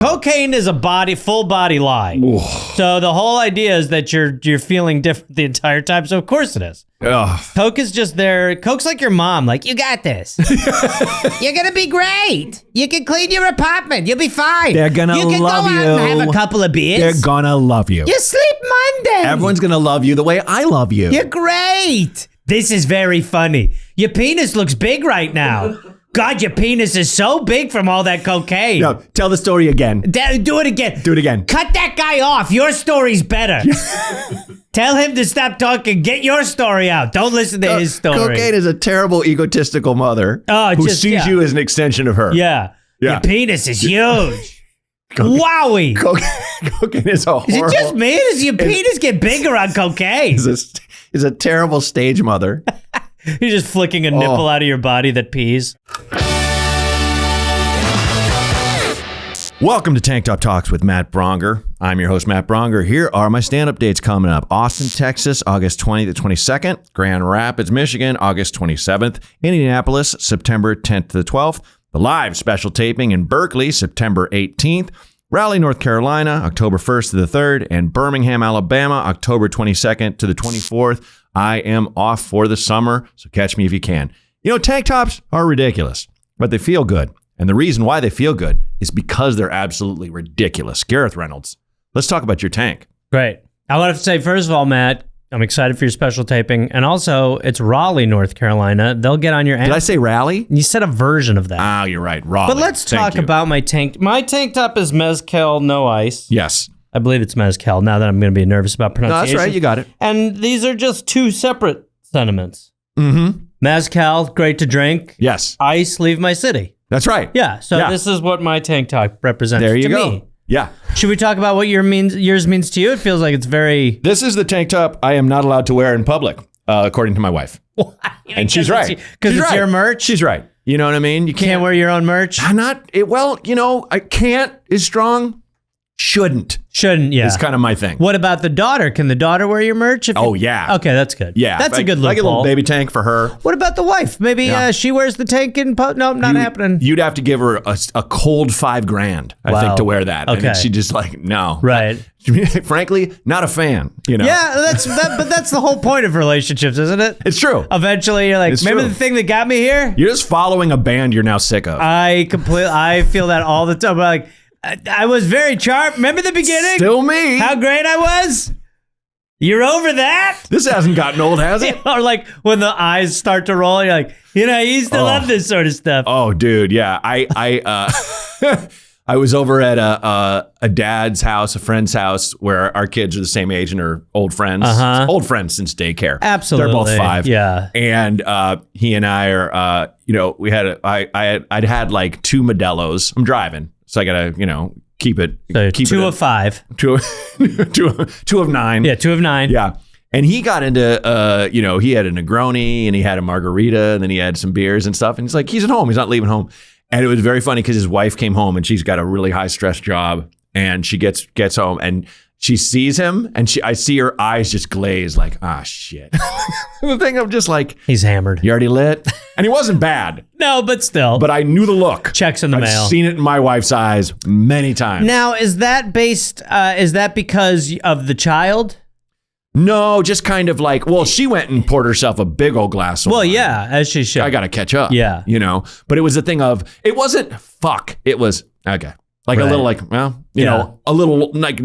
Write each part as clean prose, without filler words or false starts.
Cocaine is a full body lie. Ooh. So the whole idea is that you're feeling different the entire time. So of course it is. Ugh. Coke is just there. Coke's like your mom. Like, you got this. You're going to be great. You can clean your apartment. You'll be fine. They're going to love you. You can go out and have a couple of beers. They're going to love you. You sleep Monday. Everyone's going to love you the way I love you. You're great. This is very funny. Your penis looks big right now. God, your penis is so big from all that cocaine. No, tell the story again. Do it again. Do it again. Cut that guy off. Your story's better. Tell him to stop talking. Get your story out. Don't listen to his story. Cocaine is a terrible egotistical mother who sees you as an extension of her. Yeah. Your penis is huge. Wowie. Cocaine is a horrible... Is it just me? Does your penis get bigger on cocaine? Is a terrible stage mother. You're just flicking a nipple out of your body that pees. Welcome to Tank Top Talks with Matt Braunger. I'm your host, Matt Braunger. Here are my stand-up dates coming up. Austin, Texas, August 20th to 22nd. Grand Rapids, Michigan, August 27th. Indianapolis, September 10th to the 12th. The live special taping in Berkeley, September 18th. Raleigh, North Carolina, October 1st to the 3rd. And Birmingham, Alabama, October 22nd to the 24th. I am off for the summer, so catch me if you can. You know, tank tops are ridiculous, but they feel good. And the reason why they feel good is because they're absolutely ridiculous. Gareth Reynolds, let's talk about your tank. Great. I want to say, first of all, Matt, I'm excited for your special taping. And also, it's Raleigh, North Carolina. They'll get on your ass. Did I say Raleigh? You said a version of that. Oh, you're right. Raleigh. But let's talk about my tank. My tank top is mezcal, no ice. Yes. I believe it's mezcal, now that I'm going to be nervous about pronunciation. No, that's right. You got it. And these are just two separate sentiments. Mm-hmm. Mezcal, great to drink. Yes. Ice, leave my city. That's right. Yeah. So this is what my tank top represents there you to go. me. Yeah. Should we talk about what yours means to you? It feels like it's very... This is the tank top I am not allowed to wear in public, according to my wife. Why? And she's right. Because it's your merch? She's right. You know what I mean? You can't wear your own merch? I can't is strong. Shouldn't, yeah. It's kind of my thing. What about the daughter? Can the daughter wear your merch? Yeah. Okay, that's good. Yeah. That's a good loophole. Like a little baby tank for her. What about the wife? Maybe she wears the tank in... No, not happening. You'd have to give her a cold $5,000, I think, to wear that. Okay. And she just like, no. Right. Frankly, not a fan, you know? Yeah, but that's the whole point of relationships, isn't it? It's true. Eventually, you're like, remember the thing that got me here? You're just following a band you're now sick of. I feel that all the time. Like, I was very charmed. Remember the beginning? Still me. How great I was? You're over that? This hasn't gotten old, has it? Or like when the eyes start to roll, you're like, I used to love this sort of stuff. Oh, dude, yeah. I was over at a dad's house, a friend's house, where our kids are the same age and are old friends. Uh-huh. Old friends since daycare. Absolutely. They're both 5. Yeah. And he and I are, I'd had like 2 Modelo's. I'm driving, so I gotta, keep it. So keep 2 of 5. 2 of 9. Yeah, 2 of 9. Yeah. And he got into, he had a Negroni and he had a margarita and then he had some beers and stuff. And he's like, he's at home. He's not leaving home. And it was very funny because his wife came home and she's got a really high stress job. And she gets home and she sees him and I see her eyes just glaze like, shit. The thing I'm just like, he's hammered. You already lit? And he wasn't bad. No, but still. But I knew the look. Checks in the mail. I've seen it in my wife's eyes many times. Now, is that because of the child? No, just kind of like, she went and poured herself a big old glass of wine. Yeah, as she should. I got to catch up. Yeah. But it was a thing of, it wasn't fuck. It was, okay. Like a little like, a little like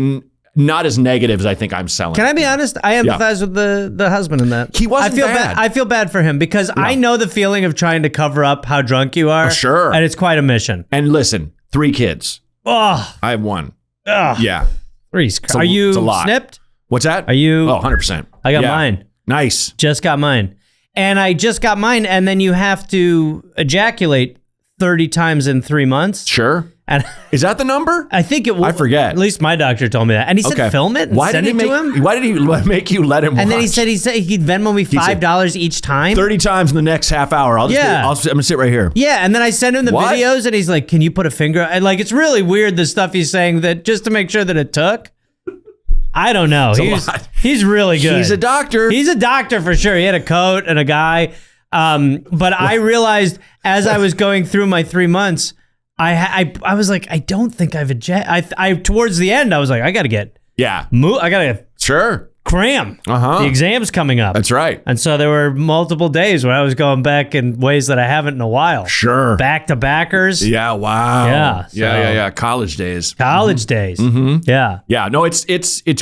not as negative as I think I'm selling. Can I be honest? I empathize with the husband in that. He wasn't bad. I feel bad for him because I know the feeling of trying to cover up how drunk you are. Sure. And it's quite a mission. And listen, 3 kids. Oh. I have 1. Oh. Yeah. Are you snipped? What's that? Are you? Oh, 100%. I got mine. Nice. Just got mine. And I just got mine. And then you have to ejaculate 30 times in 3 months. Sure. And is that the number? I think it was. I forget. At least my doctor told me that. And he said, film it and send it to him. Why did he make you let him watch? And then he said he'd Venmo me $5 each time. 30 times in the next half hour. I'm going to sit right here. Yeah. And then I send him the videos and he's like, can you put a finger? And like, it's really weird, the stuff he's saying that just to make sure that it took. I don't know. He's really good. He's a doctor. He's a doctor for sure. He had a coat and a guy. But I realized as I was going through my 3 months, I was like, I don't think I've I towards the end, I was like, I got to get I got to Sure. cram. The exam's coming up. That's right. And so there were multiple days where I was going back in ways that I haven't in a while. Sure. Back to backers. Yeah. Wow. Yeah. Yeah. College days. College days. Yeah. Yeah. No, it's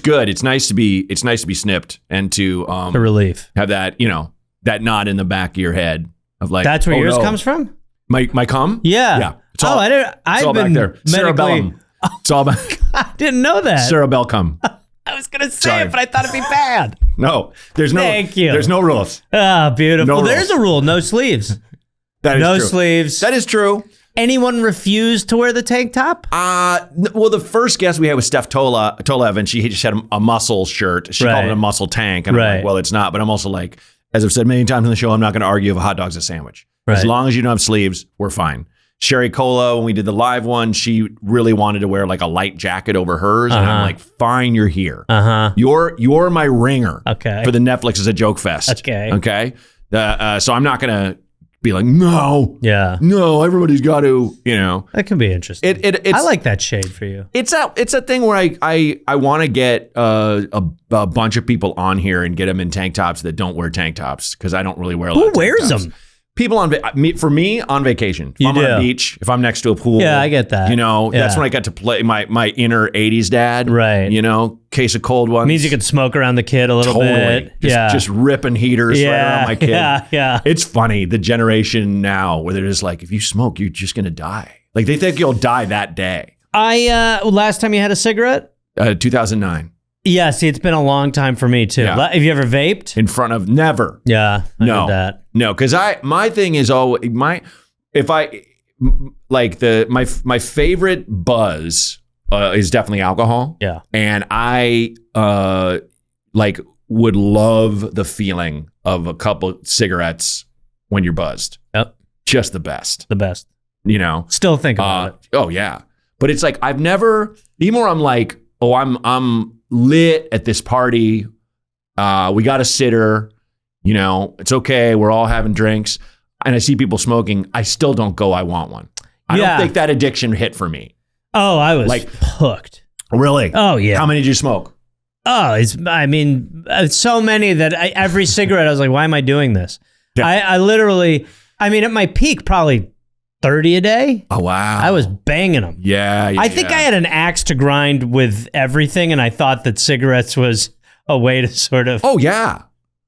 good. It's nice to be snipped and to The relief. have that, that knot in the back of your head of like, That's where yours comes from? My cum? Yeah. Yeah. It's all, I've all been back there. Cerebellum. It's all back. I didn't know that. Cerebell cum. I was going to say it, but I thought it'd be bad. No, Thank you. There's no rules. Ah, beautiful. No rules. There's a rule. No sleeves. That is no true. sleeves. That is true. Anyone refuse to wear the tank top? Well, the first guest we had was Steph Tolev, and she just had a muscle shirt. She called it a muscle tank. And I'm like, well, it's not. But I'm also like, as I've said many times on the show, I'm not going to argue if a hot dog's a sandwich. Right. As long as you don't have sleeves, we're fine. Sherry Cola, when we did the live one, she really wanted to wear like a light jacket over hers. And I'm like, fine, you're here. You're my ringer for the Netflix as a joke fest. Okay. So I'm not going to be like, no, everybody's got to, That can be interesting. I like that shade for you. It's a thing where I want to get a bunch of people on here and get them in tank tops that don't wear tank tops because I don't really wear a lot of tank wears tops. them? People on vacation. If I'm on a beach, if I'm next to a pool. Yeah, I get that. That's when I got to play my inner 80s dad. Right. Case of cold ones. It means you could smoke around the kid a little bit. Just ripping heaters right around my kid. Yeah. It's funny, the generation now where they're just like, if you smoke, you're just going to die. Like they think you'll die that day. Last time you had a cigarette? 2009. Yeah, see, it's been a long time for me too. Yeah. Have you ever vaped? In front of never. Yeah, I did that. No, because my thing is always my favorite buzz is definitely alcohol. Yeah, and I would love the feeling of a couple cigarettes when you're buzzed. Yep, just the best. The best. Still think about it. Oh yeah, but it's like I've never. Even more, I'm like, oh, I'm lit at this party. We got a sitter. It's okay. We're all having drinks. And I see people smoking. I still don't go, I want one. I don't think that addiction hit for me. Oh, I was hooked. Really? Oh, yeah. How many did you smoke? Oh, so many that every cigarette, I was like, why am I doing this? Yeah. I literally, at my peak, probably 30 a day. Oh, wow. I was banging them. Yeah. I think I had an axe to grind with everything, and I thought that cigarettes was a way to sort of... Oh, yeah.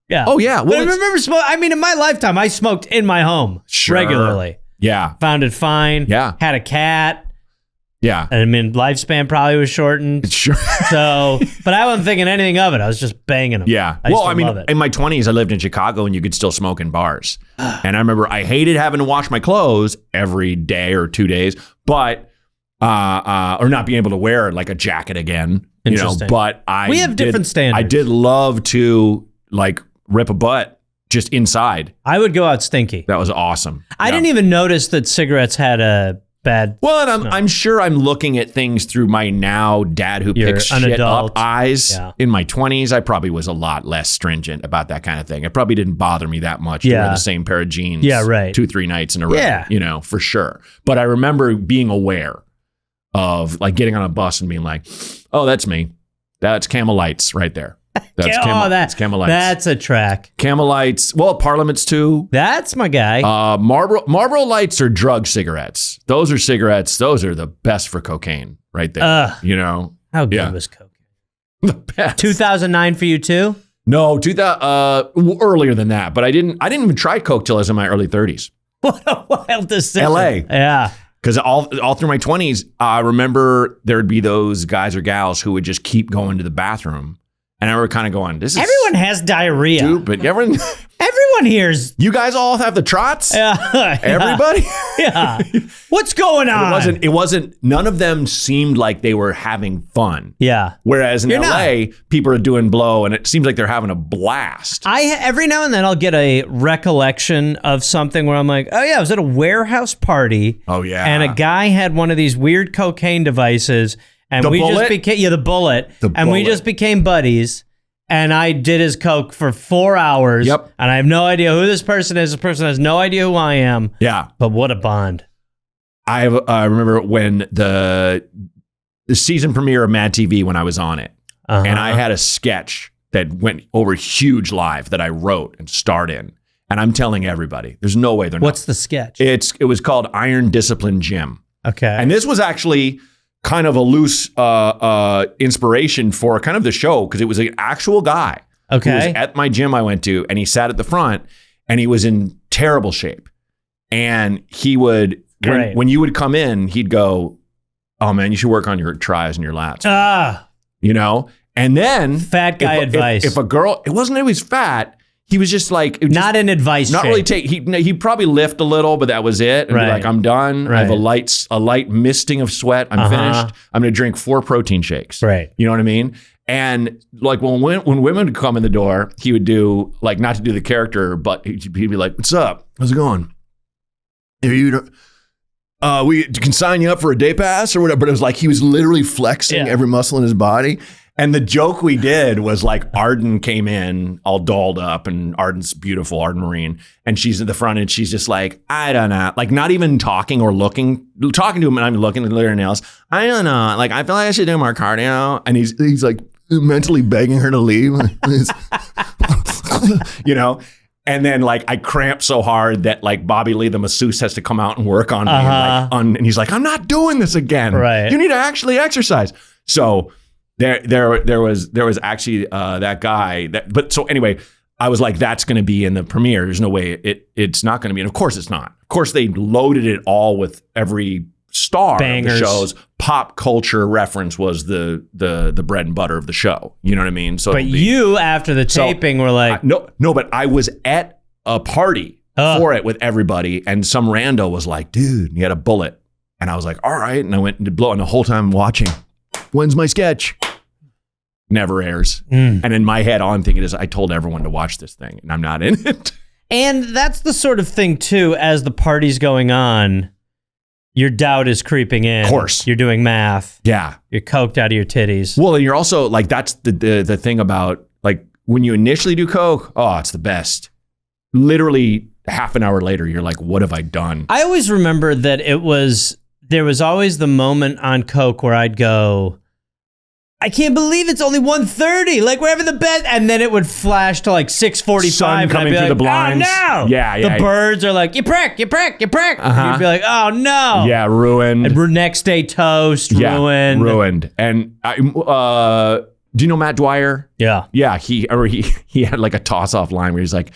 Yeah. Oh, yeah. Well, I remember smoking. In my lifetime, I smoked in my home regularly. Yeah. Found it fine. Yeah. Had a cat. Yeah. Lifespan probably was shortened. Sure. So, but I wasn't thinking anything of it. I was just banging them. Yeah. Love it. In my 20s, I lived in Chicago and you could still smoke in bars. And I remember I hated having to wash my clothes every day or 2 days, but, or not being able to wear like a jacket again, but we have different standards. I did love to rip a butt just inside. I would go out stinky. That was awesome. I didn't even notice that cigarettes had a bad... Well, and I'm sure I'm looking at things through my now dad who picks shit up eyes. Yeah. In my 20s, I probably was a lot less stringent about that kind of thing. It probably didn't bother me that much to wear the same pair of jeans 2-3 nights in a row, for sure. But I remember being aware of getting on a bus and being like, oh, that's me. That's Camel Lights right there. That's Camel Lights. That's a track. Camel Lights. Well, Parliaments too. That's my guy. Marlboro Lights are drug cigarettes. Those are cigarettes. Those are the best for cocaine right there. How good was cocaine? The best. 2009 for you too? No, earlier than that. But I didn't even try coke till I was in my early 30s. What a wild decision. LA. Yeah. Because all through my 20s, I remember there'd be those guys or gals who would just keep going to the bathroom. And I were kind of going, this is... Everyone has diarrhea. Stupid. Everyone hears... You guys all have the trots? Yeah. Everybody? Yeah. What's going on? It wasn't... None of them seemed like they were having fun. Yeah. Whereas in LA, people are doing blow and it seems like they're having a blast. Every now and then I'll get a recollection of something where I'm like, oh yeah, I was at a warehouse party. Oh yeah. And a guy had one of these weird cocaine devices. And the we bullet? Just became the bullet. And we just became buddies. And I did his coke for 4 hours. Yep. And I have no idea who this person is. This person has no idea who I am. Yeah. But what a bond. I remember when the season premiere of Mad TV when I was on it, and I had a sketch that went over huge live that I wrote and starred in. And I'm telling everybody, there's no way they're not. What's the sketch? It was called Iron Discipline Gym. Okay. And this was actually kind of a loose inspiration for kind of the show because it was an actual guy who was at my gym I went to, and he sat at the front and he was in terrible shape. And he would, when you would come in, he'd go, "Oh man, you should work on your tries and your lats." You know? And then fat guy advice. If a girl, it wasn't always fat. He was just like not an advice. Not really take. He'd probably lift a little, but that was it. And be like, "I'm done. I have a light misting of sweat. I'm finished. I'm going to drink 4 protein shakes." Right. You know what I mean? And like when women would come in the door, he would do like not to do the character, but he'd be like, "What's up? How's it going? We can sign you up for a day pass or whatever." But it was like he was literally flexing every muscle in his body. And the joke we did was like Arden came in all dolled up, and Arden's beautiful, Arden Marine. And she's in the front and she's just like, "I don't know." Like not even talking or talking to him, and I'm looking at her nails. "I don't know. Like I feel like I should do more cardio." And he's like mentally begging her to leave. You know? And then like I cramped so hard that like Bobby Lee, the masseuse, has to come out and work on me. And he's like, "I'm not doing this again. Right. You need to actually exercise." So there was actually that guy but so anyway, I was like, that's going to be in the premiere. There's no way it's not going to be. And of course it's not. Of course they loaded it all with every star Bangers. Of the show's pop culture reference was the bread and butter of the show. You know what I mean? So but you after the taping were like, no, but I was at a party for it with everybody, and some rando was like, "Dude, you had a bullet." And I was like, "All right." And I went and blow, and the whole time I'm watching, "When's my sketch?" Never airs. And in my head, all I'm thinking is I told everyone to watch this thing and I'm not in it. And that's the sort of thing too, as the party's going on, your doubt is creeping in. Of course. You're doing math. Yeah. You're coked out of your titties. Well, and you're also like, that's the thing about like when you initially do coke, oh, it's the best. Literally half an hour later, you're like, what have I done? I always remember that there was always the moment on coke where I'd go, "I can't believe it's only 1:30. Like we're having the best," and then it would flash to like 6:45. Sun coming through the blinds. "Oh no!" Yeah. The birds are like, "You prick." And you'd be like, "Oh no!" Yeah, ruined. And next day toast, ruined. Ruined. And do you know Matt Dwyer? Yeah. Yeah. He had like a toss off line where he's like,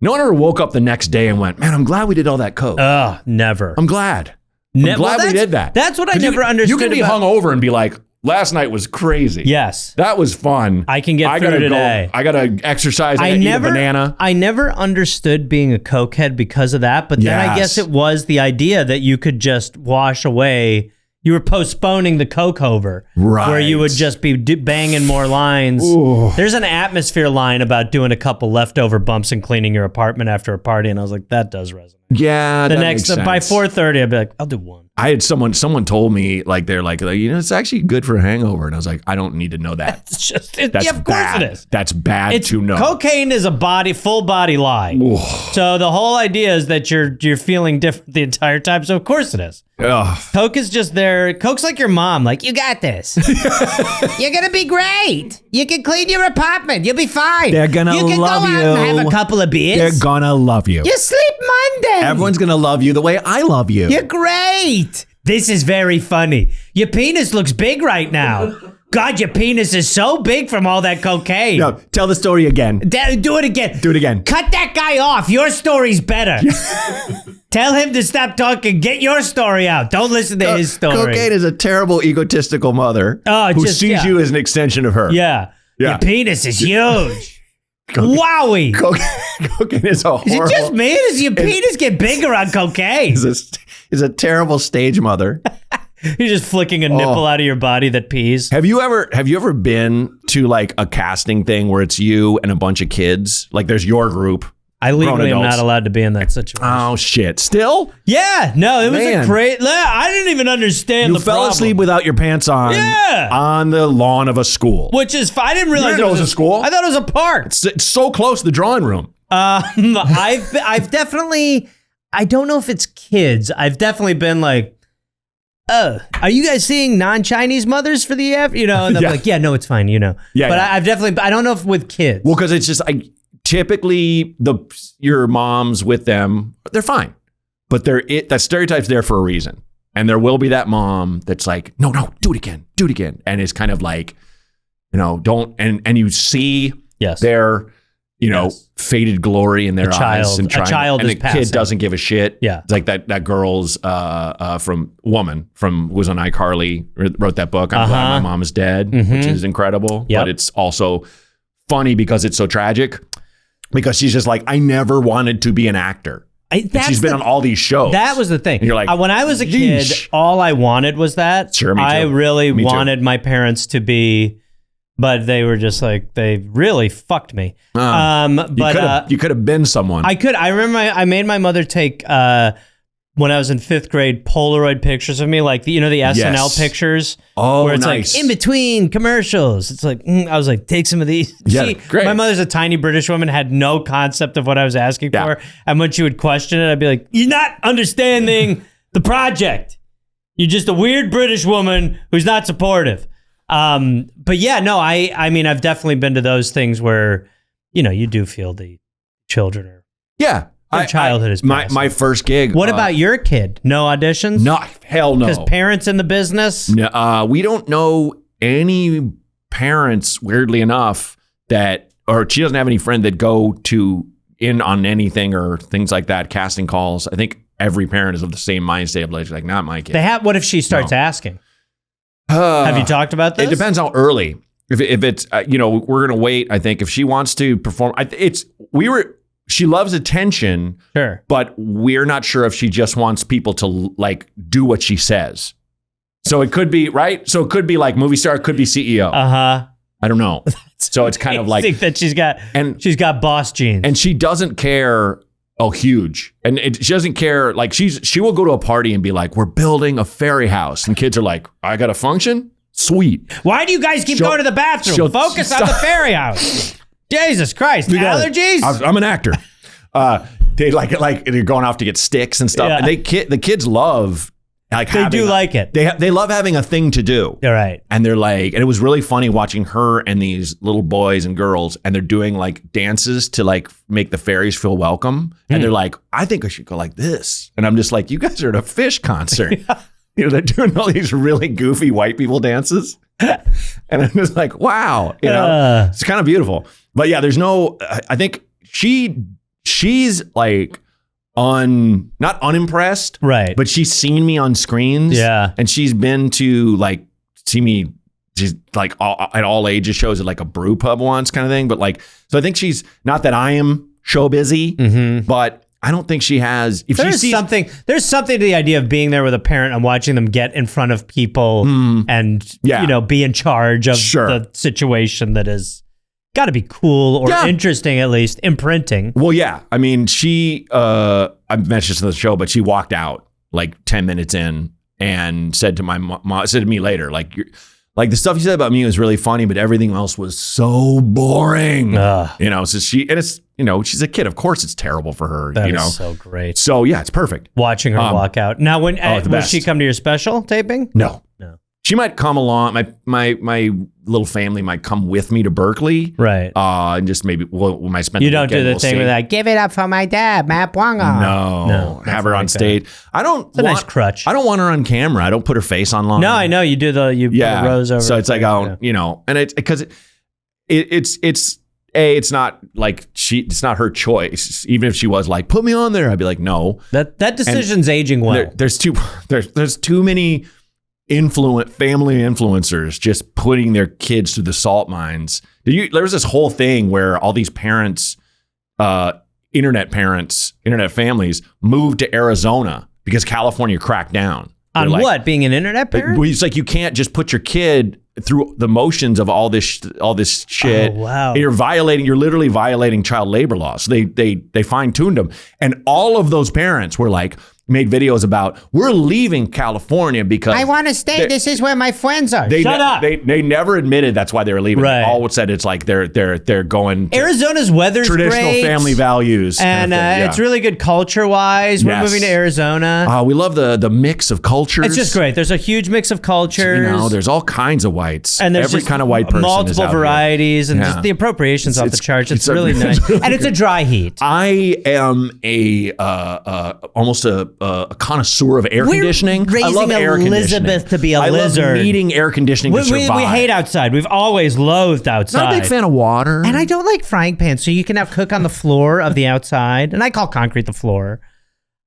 "No one ever woke up the next day and went, man, I'm glad we did all that coke. Never. I'm glad. I'm glad we did that." That's what I never understood. You can be hungover and be like, "Last night was crazy. Yes. That was fun. I can get through today. I got to exercise. I eat a banana." I never understood being a cokehead because of that, but then I guess it was the idea that you could just wash away. You were postponing the coke over, right? Where you would just be banging more lines. Ooh. There's an Atmosphere line about doing a couple leftover bumps and cleaning your apartment after a party, and I was like, that does resonate. Yeah, by 4:30, I'd be like, I'll do one. I had someone told me like they're like it's actually good for a hangover, and I was like, I don't need to know that. That's of course it is. That's bad to know. Cocaine is a full body lie. Ooh. So the whole idea is that you're feeling different the entire time. So of course it is. Ugh. Coke is just there. Coke's like your mom. Like, "You got this. You're gonna be great. You can clean your apartment. You'll be fine. They're gonna love you. You can go out and have a couple of beers. They're gonna love you. You sleep Monday. Everyone's gonna love you the way I love you. You're great. This is very funny. Your penis looks big right now. God, your penis is so big from all that cocaine." No, tell the story again. Do it again. Do it again. Cut that guy off. Your story's better. Tell him to stop talking. Get your story out. Don't listen to his story. Cocaine is a terrible egotistical mother who sees you as an extension of her. Yeah. Your penis is huge. Wowie. Cocaine is a horrible... Is it just me? Does your penis get bigger on cocaine? Is a terrible stage mother. You're just flicking a nipple out of your body that pees. Have you ever been to like a casting thing where it's you and a bunch of kids? Like there's your group. I legally am not allowed to be in that situation. Oh shit! Still? Yeah. No, it was a great. I didn't even understand the problem. You fell asleep without your pants on. Yeah. On the lawn of a school. Which is I didn't realize it was a school. I thought it was a park. It's so close to the drawing room. I've definitely. I don't know if it's kids. I've definitely been like oh, are you guys seeing non-Chinese mothers for the F? And I'm like, yeah, no, it's fine, Yeah, but I've definitely, I don't know if with kids. Well, because it's just, typically your moms with them, they're fine. But that stereotype's there for a reason. And there will be that mom that's like, no, do it again. And it's kind of like, don't, and you see their, faded glory in their eyes. And the kid doesn't give a shit. Yeah. It's like that girl's from who was on iCarly, wrote that book, I'm Glad My Mom Is Dead, which is incredible. Yep. But it's also funny because it's so tragic. Because she's just like, I never wanted to be an actor. She's been on all these shows. That was the thing. And you're like, when I was a kid, all I wanted was that. Sure, me too. I really wanted my parents to be, but they were just like, they really fucked me. But you could have been someone. I could. I remember I made my mother take when I was in 5th grade, Polaroid pictures of me, like the SNL pictures. Oh, where it's nice. like in between commercials. It's like, I was like, take some of these. Yeah, great. My mother's a tiny British woman, had no concept of what I was asking for. And when she would question it, I'd be like, you're not understanding the project. You're just a weird British woman who's not supportive. But yeah, no, I mean, I've definitely been to those things where, you do feel the children are. Yeah. Their childhood is my first gig. What about your kid? No auditions? No, hell no. Because parents in the business? No, we don't know any parents, weirdly enough, or she doesn't have any friend that go in on anything or things like that, casting calls. I think every parent is of the same mind state of like, not my kid. What if she starts asking? Have you talked about this? It depends how early. If it's, we're going to wait, I think. If she wants to perform, she loves attention, sure, but we're not sure if she just wants people to do what she says. So it could be, right? So it could be like movie star, it could be CEO. I don't know. So it's kind of like, I think that she's got boss genes, and she doesn't care. Oh, huge. And she doesn't care. Like she will go to a party and be like, we're building a fairy house. And kids are like, I got a function? Sweet. Why do you guys keep going to the bathroom? Focus on the fairy house. Jesus Christ. Allergies? I'm an actor. They they're going off to get sticks and stuff. Yeah. And the kids love like it. They love having a thing to do. All right. And they're like, and it was really funny watching her and these little boys and girls, and they're doing dances to make the fairies feel welcome. And they're like, I think I should go like this. And I'm just like, you guys are at a Fish concert. They're doing all these really goofy white people dances. And I'm just like, wow, it's kind of beautiful. But yeah, there's I think she's not unimpressed, right? But she's seen me on screens, and she's been to see me just at all ages shows at a brew pub once, kind of thing. But so I think she's not that I am show busy, but I don't think she has. There's something to the idea of being there with a parent and watching them get in front of people and be in charge of the situation that is. Got to be cool or interesting, at least imprinting. Well, yeah. I mean, I mentioned this in the show, but she walked out 10 minutes in and said to my mom, said to me later, the stuff you said about me was really funny, but everything else was so boring. So she's a kid. Of course, it's terrible for her. That is so great. So yeah, it's perfect. Watching her walk out. Now, will she come to your special taping? No. She might come along. My little family might come with me to Berkeley, right? And just maybe we might spend. You don't do the thing where like, give it up for my dad, Matt Braunger. No, have her on stage. I don't. It's a nice crutch. I don't want her on camera. I don't put her face online. No, I know you do put the rose over. So it's like, and it's because it's not it's not her choice. Even if she was like, put me on there, I'd be like, no. That decision's aging well. There's too many family influencers just putting their kids through the salt mines. There was this whole thing where all these parents, internet families moved to Arizona because California cracked down. On what? Being an internet parent? It's like you can't just put your kid through the motions of all this shit. Oh, wow. You're literally violating child labor laws. So they fine-tuned them. And all of those parents were like, made videos about we're leaving California because I want to stay. This is where my friends are. Shut up. They never admitted that's why they were leaving. Right. They all said it's like they're going to Arizona's weather's traditional great. family values. And it's really good culture-wise. We're moving to Arizona. We love the mix of cultures. It's just great. There's a huge mix of cultures. There's all kinds of whites. And there's every just kind of white person multiple is out varieties, here. and just the appropriation's off the charts. It's really nice. Really and it's a dry heat. I am almost a connoisseur of air conditioning. Raising I love air Elizabeth to be a lizard. I love needing air conditioning to survive. We hate outside. We've always loathed outside. Not a big fan of water. And I don't like frying pans, so you can have cook on the floor of the outside. And I call concrete the floor.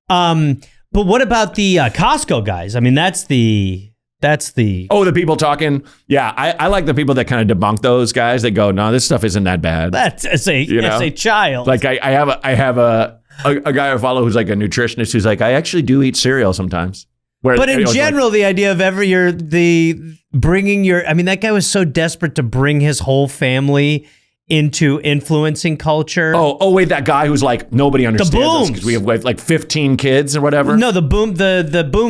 But what about the Costco guys? I mean, that's the the people talking. Yeah, I like the people that kind of debunk those guys. They go, no, this stuff isn't that bad. That's as a child. Like I have a guy I follow who's like a nutritionist who's like, I actually do eat cereal sometimes. But in general, the idea of that guy was so desperate to bring his whole family into influencing culture. Oh, wait, that guy who's like, nobody understands Booms. us because we have like 15 kids or whatever. No, the boom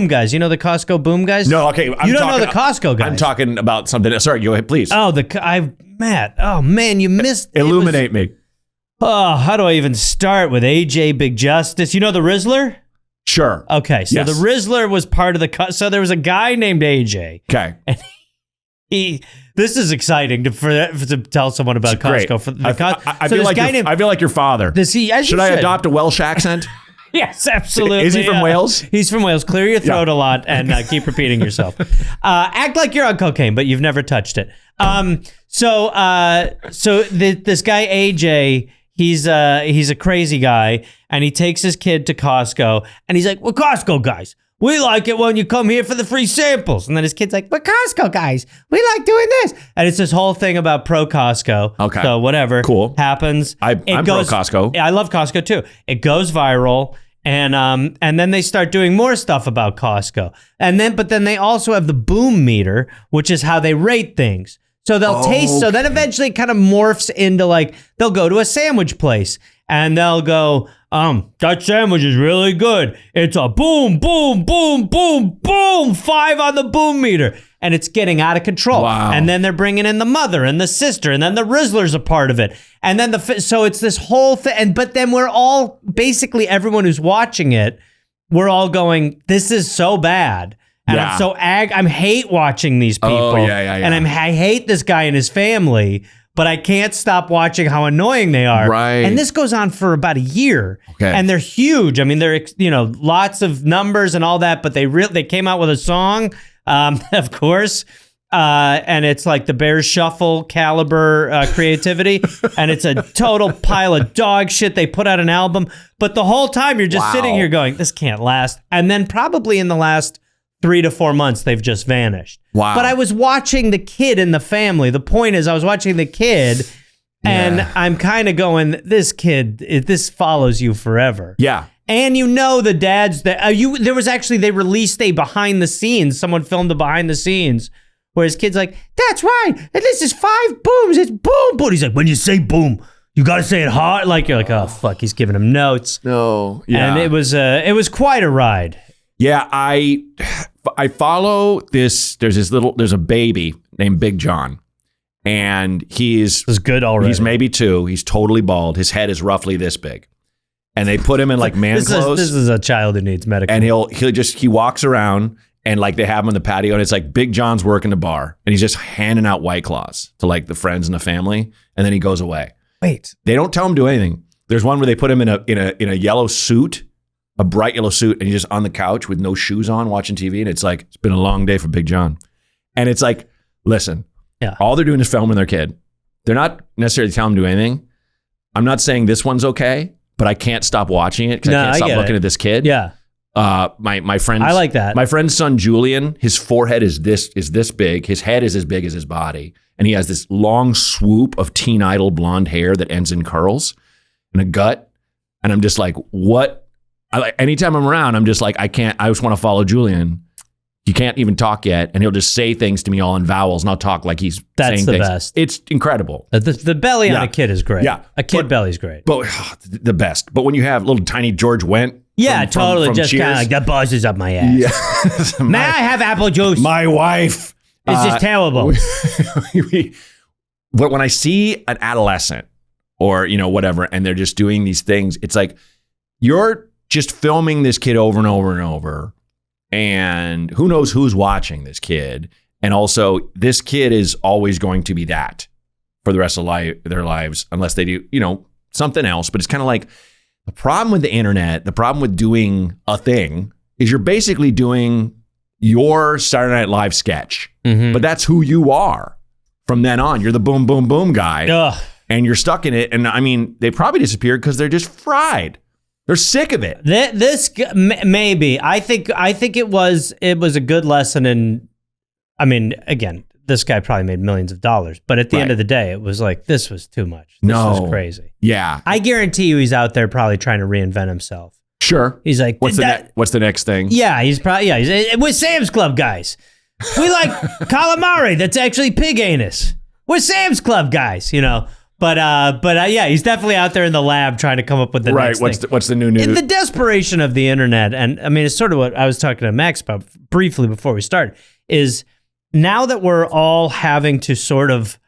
guys. You know the Costco boom guys? No, okay. You don't know the Costco guys. I'm talking about something. Sorry, go ahead, please. Oh, Matt. Oh man, you missed. Illuminate me. Oh, how do I even start with AJ Big Justice? You know the Rizzler? Sure. Okay, so the Rizzler was part of so there was a guy named AJ. Okay. And this is exciting to tell someone about Costco. I feel like your father. Should I adopt a Welsh accent? Yes, absolutely. Is he from Wales? He's from Wales. Clear your throat a lot and keep repeating yourself. Act like you're on cocaine, but you've never touched it. So this guy AJ, he's a crazy guy, and he takes his kid to Costco, and he's like, "Well, Costco guys, we like it when you come here for the free samples." And then his kid's like, "But Costco guys, we like doing this." And it's this whole thing about pro Costco. Okay. So whatever happens. I'm pro Costco. I love Costco too. It goes viral. And then they start doing more stuff about Costco. But then they also have the boom meter, which is how they rate things. So they'll taste. So then eventually it kind of morphs into like, they'll go to a sandwich place and they'll go, that sandwich is really good. It's a boom, boom, boom, boom, boom, 5 on the boom meter. And it's getting out of control. Wow. And then they're bringing in the mother and the sister, and then the Rizzler's a part of it. And then so it's this whole thing. But then we're all, basically everyone who's watching it, we're all going, this is so bad. And I'm so I hate watching these people. Oh, yeah. And I hate this guy and his family, but I can't stop watching how annoying they are. Right. And this goes on for about a year. Okay. And they're huge. I mean, they're, lots of numbers and all that, but they came out with a song, of course. And it's like the Bears Shuffle caliber creativity. And it's a total pile of dog shit. They put out an album, but the whole time you're just sitting here going, this can't last. And then probably in the last 3 to 4 months, they've just vanished. Wow. But I was watching the kid in the family. The point is I was watching the kid and I'm kind of going, this follows you forever. Yeah. And the dads that they released a behind the scenes. Someone filmed the behind the scenes where his kid's like, that's right. And this is 5 booms. It's boom, boom. He's like, when you say boom, you got to say it hard. Like, you're like, oh, fuck. He's giving him notes. No. Yeah. And it was quite a ride. Yeah. I follow this. There's a baby named Big John. And he's good already. He's maybe 2. He's totally bald. His head is roughly this big. And they put him in like man clothes. This is a child who needs medical. And he walks around and like they have him on the patio and it's like Big John's working the bar and he's just handing out White Claws to like the friends and the family. And then he goes away. Wait. They don't tell him to do anything. There's one where they put him in a yellow suit, a bright yellow suit, and he's just on the couch with no shoes on watching TV. And it's like, it's been a long day for Big John. And it's like, listen, all they're doing is filming their kid. They're not necessarily telling him to do anything. I'm not saying this one's okay, but I can't stop watching it because I can't stop looking at this kid. Yeah. My friend. I like that. My friend's son, Julian, his forehead is this big. His head is as big as his body. And he has this long swoop of teen idol blonde hair that ends in curls and a gut. And I'm just like, what? Anytime I'm around, I'm just like, I just want to follow Julian. He can't even talk yet. And he'll just say things to me all in vowels, not talk like he's saying things. That's the best. It's incredible. The belly on a kid is great. Yeah. A kid belly's great. But the best. But when you have little tiny George Wendt Yeah, totally. from Just kind Cheers. of like, that buzzes up my ass. Yeah. May I have apple juice? My wife. This is terrible. But when I see an adolescent or, whatever, and they're just doing these things, it's like you're just filming this kid over and over and over. And who knows who's watching this kid. And also, this kid is always going to be that for the rest of their lives, unless they do, something else. But it's kind of like the problem with the internet, the problem with doing a thing is you're basically doing your Saturday Night Live sketch. Mm-hmm. But that's who you are from then on. You're the boom, boom, boom guy. Ugh. And you're stuck in it. And I mean, they probably disappeared because they're just fried. They're sick of it. Maybe. I think it was a good lesson in, I mean, again, this guy probably made millions of dollars, but at the end of the day, it was like, this was too much. This was crazy. Yeah. I guarantee you he's out there probably trying to reinvent himself. Sure. He's like, what's the next thing? Yeah, he's with Sam's Club guys. We like calamari that's actually pig anus. We're Sam's Club guys, But yeah, he's definitely out there in the lab trying to come up with the next thing. What's the new news? In the desperation of the internet, and I mean, it's sort of what I was talking to Max about briefly before we started, is now that we're all having to sort of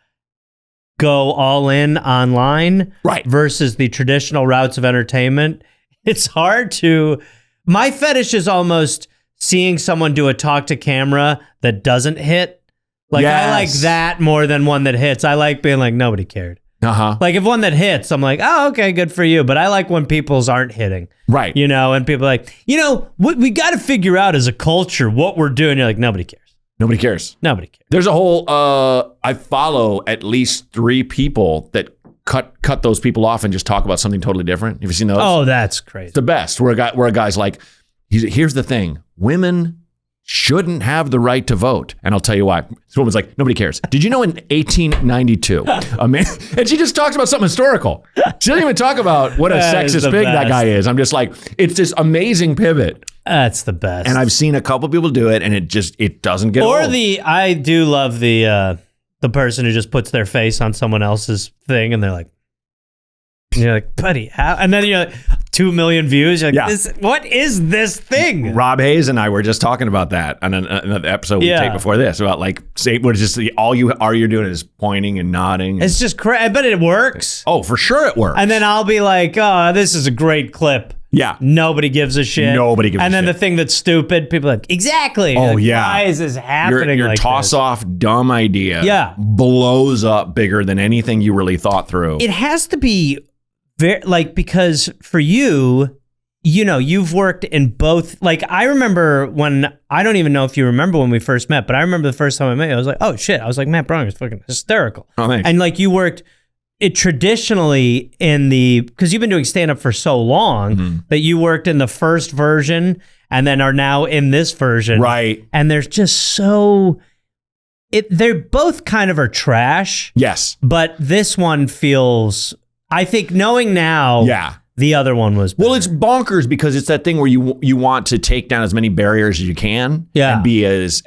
go all in online versus the traditional routes of entertainment, it's hard to... My fetish is almost seeing someone do a talk to camera that doesn't hit. Like, I like that more than one that hits. I like being like, nobody cared. Uh-huh. Like if one that hits, I'm like, oh, okay, good for you. But I like when people's aren't hitting. Right. And people are like, we got to figure out as a culture what we're doing. You're like, nobody cares. Nobody cares. Nobody cares. There's a whole, I follow at least 3 people that cut those people off and just talk about something totally different. Have you seen those? Oh, that's crazy. It's the best. Where a guy's like, here's the thing. Women shouldn't have the right to vote. And I'll tell you why. This woman's like, nobody cares. Did you know in 1892, a man, and she just talks about something historical. She doesn't even talk about what a sexist pig that guy is. I'm just like, it's this amazing pivot. That's the best. And I've seen a couple people do it and it doesn't get old. I do love the person who just puts their face on someone else's thing and they're like, you're like, buddy, how? And then you're like, 2 million views. You're like, what is this thing? Rob Hayes and I were just talking about that on another episode we take before this about like, say, what is just all you're doing is pointing and nodding. It's just crazy. I bet it works. Oh, for sure it works. And then I'll be like, oh, this is a great clip. Yeah. Nobody gives a shit. Nobody gives a shit. And then the thing that's stupid, people are like, exactly. Oh, like, yeah. Why is this happening your like toss-off dumb idea blows up bigger than anything you really thought through. It has to be very, because for you, you've worked in both. Like, I remember I don't even know if you remember when we first met, but I remember the first time I met you, I was like, oh shit. I was like, Matt Braunger is fucking hysterical. Oh, thanks. And you worked it traditionally because you've been doing stand-up for so long that you worked in the first version and then are now in this version. Right. And there's just they're both kind of are trash. Yes. But this one feels, I think knowing now, the other one was better. Well, it's bonkers because it's that thing where you want to take down as many barriers as you can and be as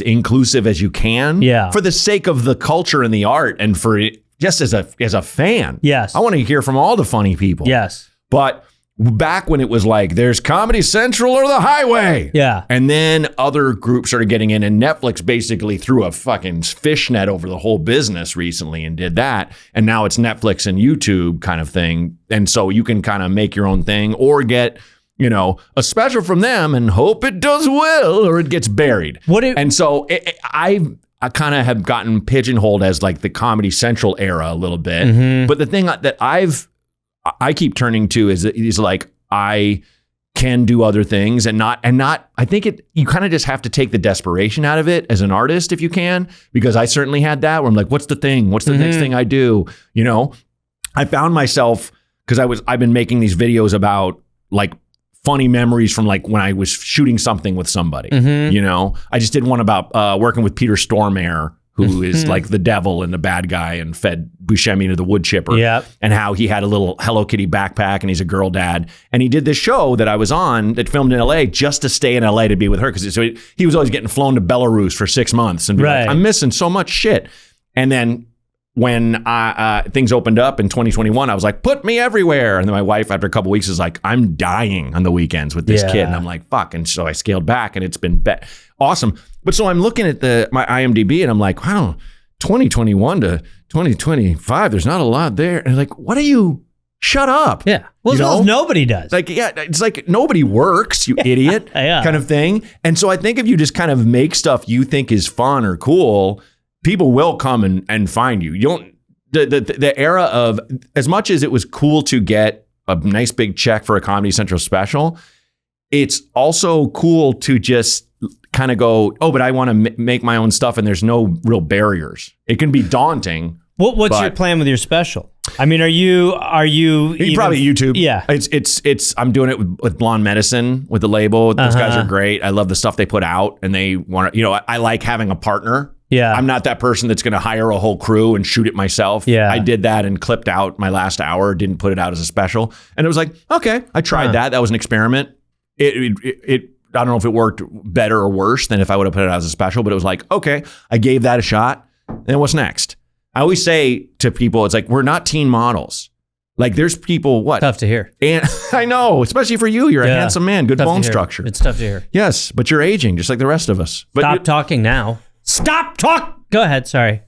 inclusive as you can for the sake of the culture and the art and for just as a fan. Yes. I want to hear from all the funny people. Yes. But back when it was like, there's Comedy Central or the highway. Yeah. And then other groups started getting in and Netflix basically threw a fucking fishnet over the whole business recently and did that. And now it's Netflix and YouTube kind of thing. And so you can kind of make your own thing or get, a special from them and hope it does well or it gets buried. And so I kind of have gotten pigeonholed as like the Comedy Central era a little bit. Mm-hmm. But the thing that I keep turning to is like, I can do other things and not, I think you kind of just have to take the desperation out of it as an artist if you can, because I certainly had that where I'm like, what's the thing? What's the next thing I do? I found myself, because I've been making these videos about like funny memories from like when I was shooting something with somebody, I just did one about working with Peter Stormare, who is like the devil and the bad guy and fed Buscemi to the wood chipper. Yep. And how he had a little Hello Kitty backpack and he's a girl dad. And he did this show that I was on that filmed in LA just to stay in LA to be with her. Because he was always getting flown to Belarus for 6 months and be like, I'm missing so much shit. And then when things opened up in 2021, I was like, put me everywhere. And then my wife, after a couple weeks, is like, I'm dying on the weekends with this kid. And I'm like, fuck. And so I scaled back, and it's been awesome. But so I'm looking at my IMDb, and I'm like, wow, 2021 to 2025, there's not a lot there. And I'm like, what are you? Shut up. Yeah. Well, as well as nobody does. Like, yeah, it's like nobody works, you idiot, kind of thing. And so I think if you just kind of make stuff you think is fun or cool, people will come and find you. You don't, the era of, as much as it was cool to get a nice big check for a Comedy Central special, it's also cool to just kind of go, oh, but I want to make my own stuff, and there's no real barriers. It can be daunting. What's your plan with your special? I mean, are you probably YouTube? Yeah. It's I'm doing it with Blonde Medicine, with the label. Those guys are great. I love the stuff they put out, and they want to, I like having a partner. Yeah. I'm not that person that's going to hire a whole crew and shoot it myself. Yeah. I did that and clipped out my last hour, didn't put it out as a special. And it was like, okay, I tried that. That was an experiment. It I don't know if it worked better or worse than if I would have put it out as a special, but it was like, okay, I gave that a shot. And what's next? I always say to people, it's like, we're not teen models. Like, there's people, what? Tough to hear. And I know, especially for you. You're a handsome man, good bone structure. It's tough to hear. Yes, but you're aging just like the rest of us. But Stop talking now. Stop talk. Go ahead. Sorry.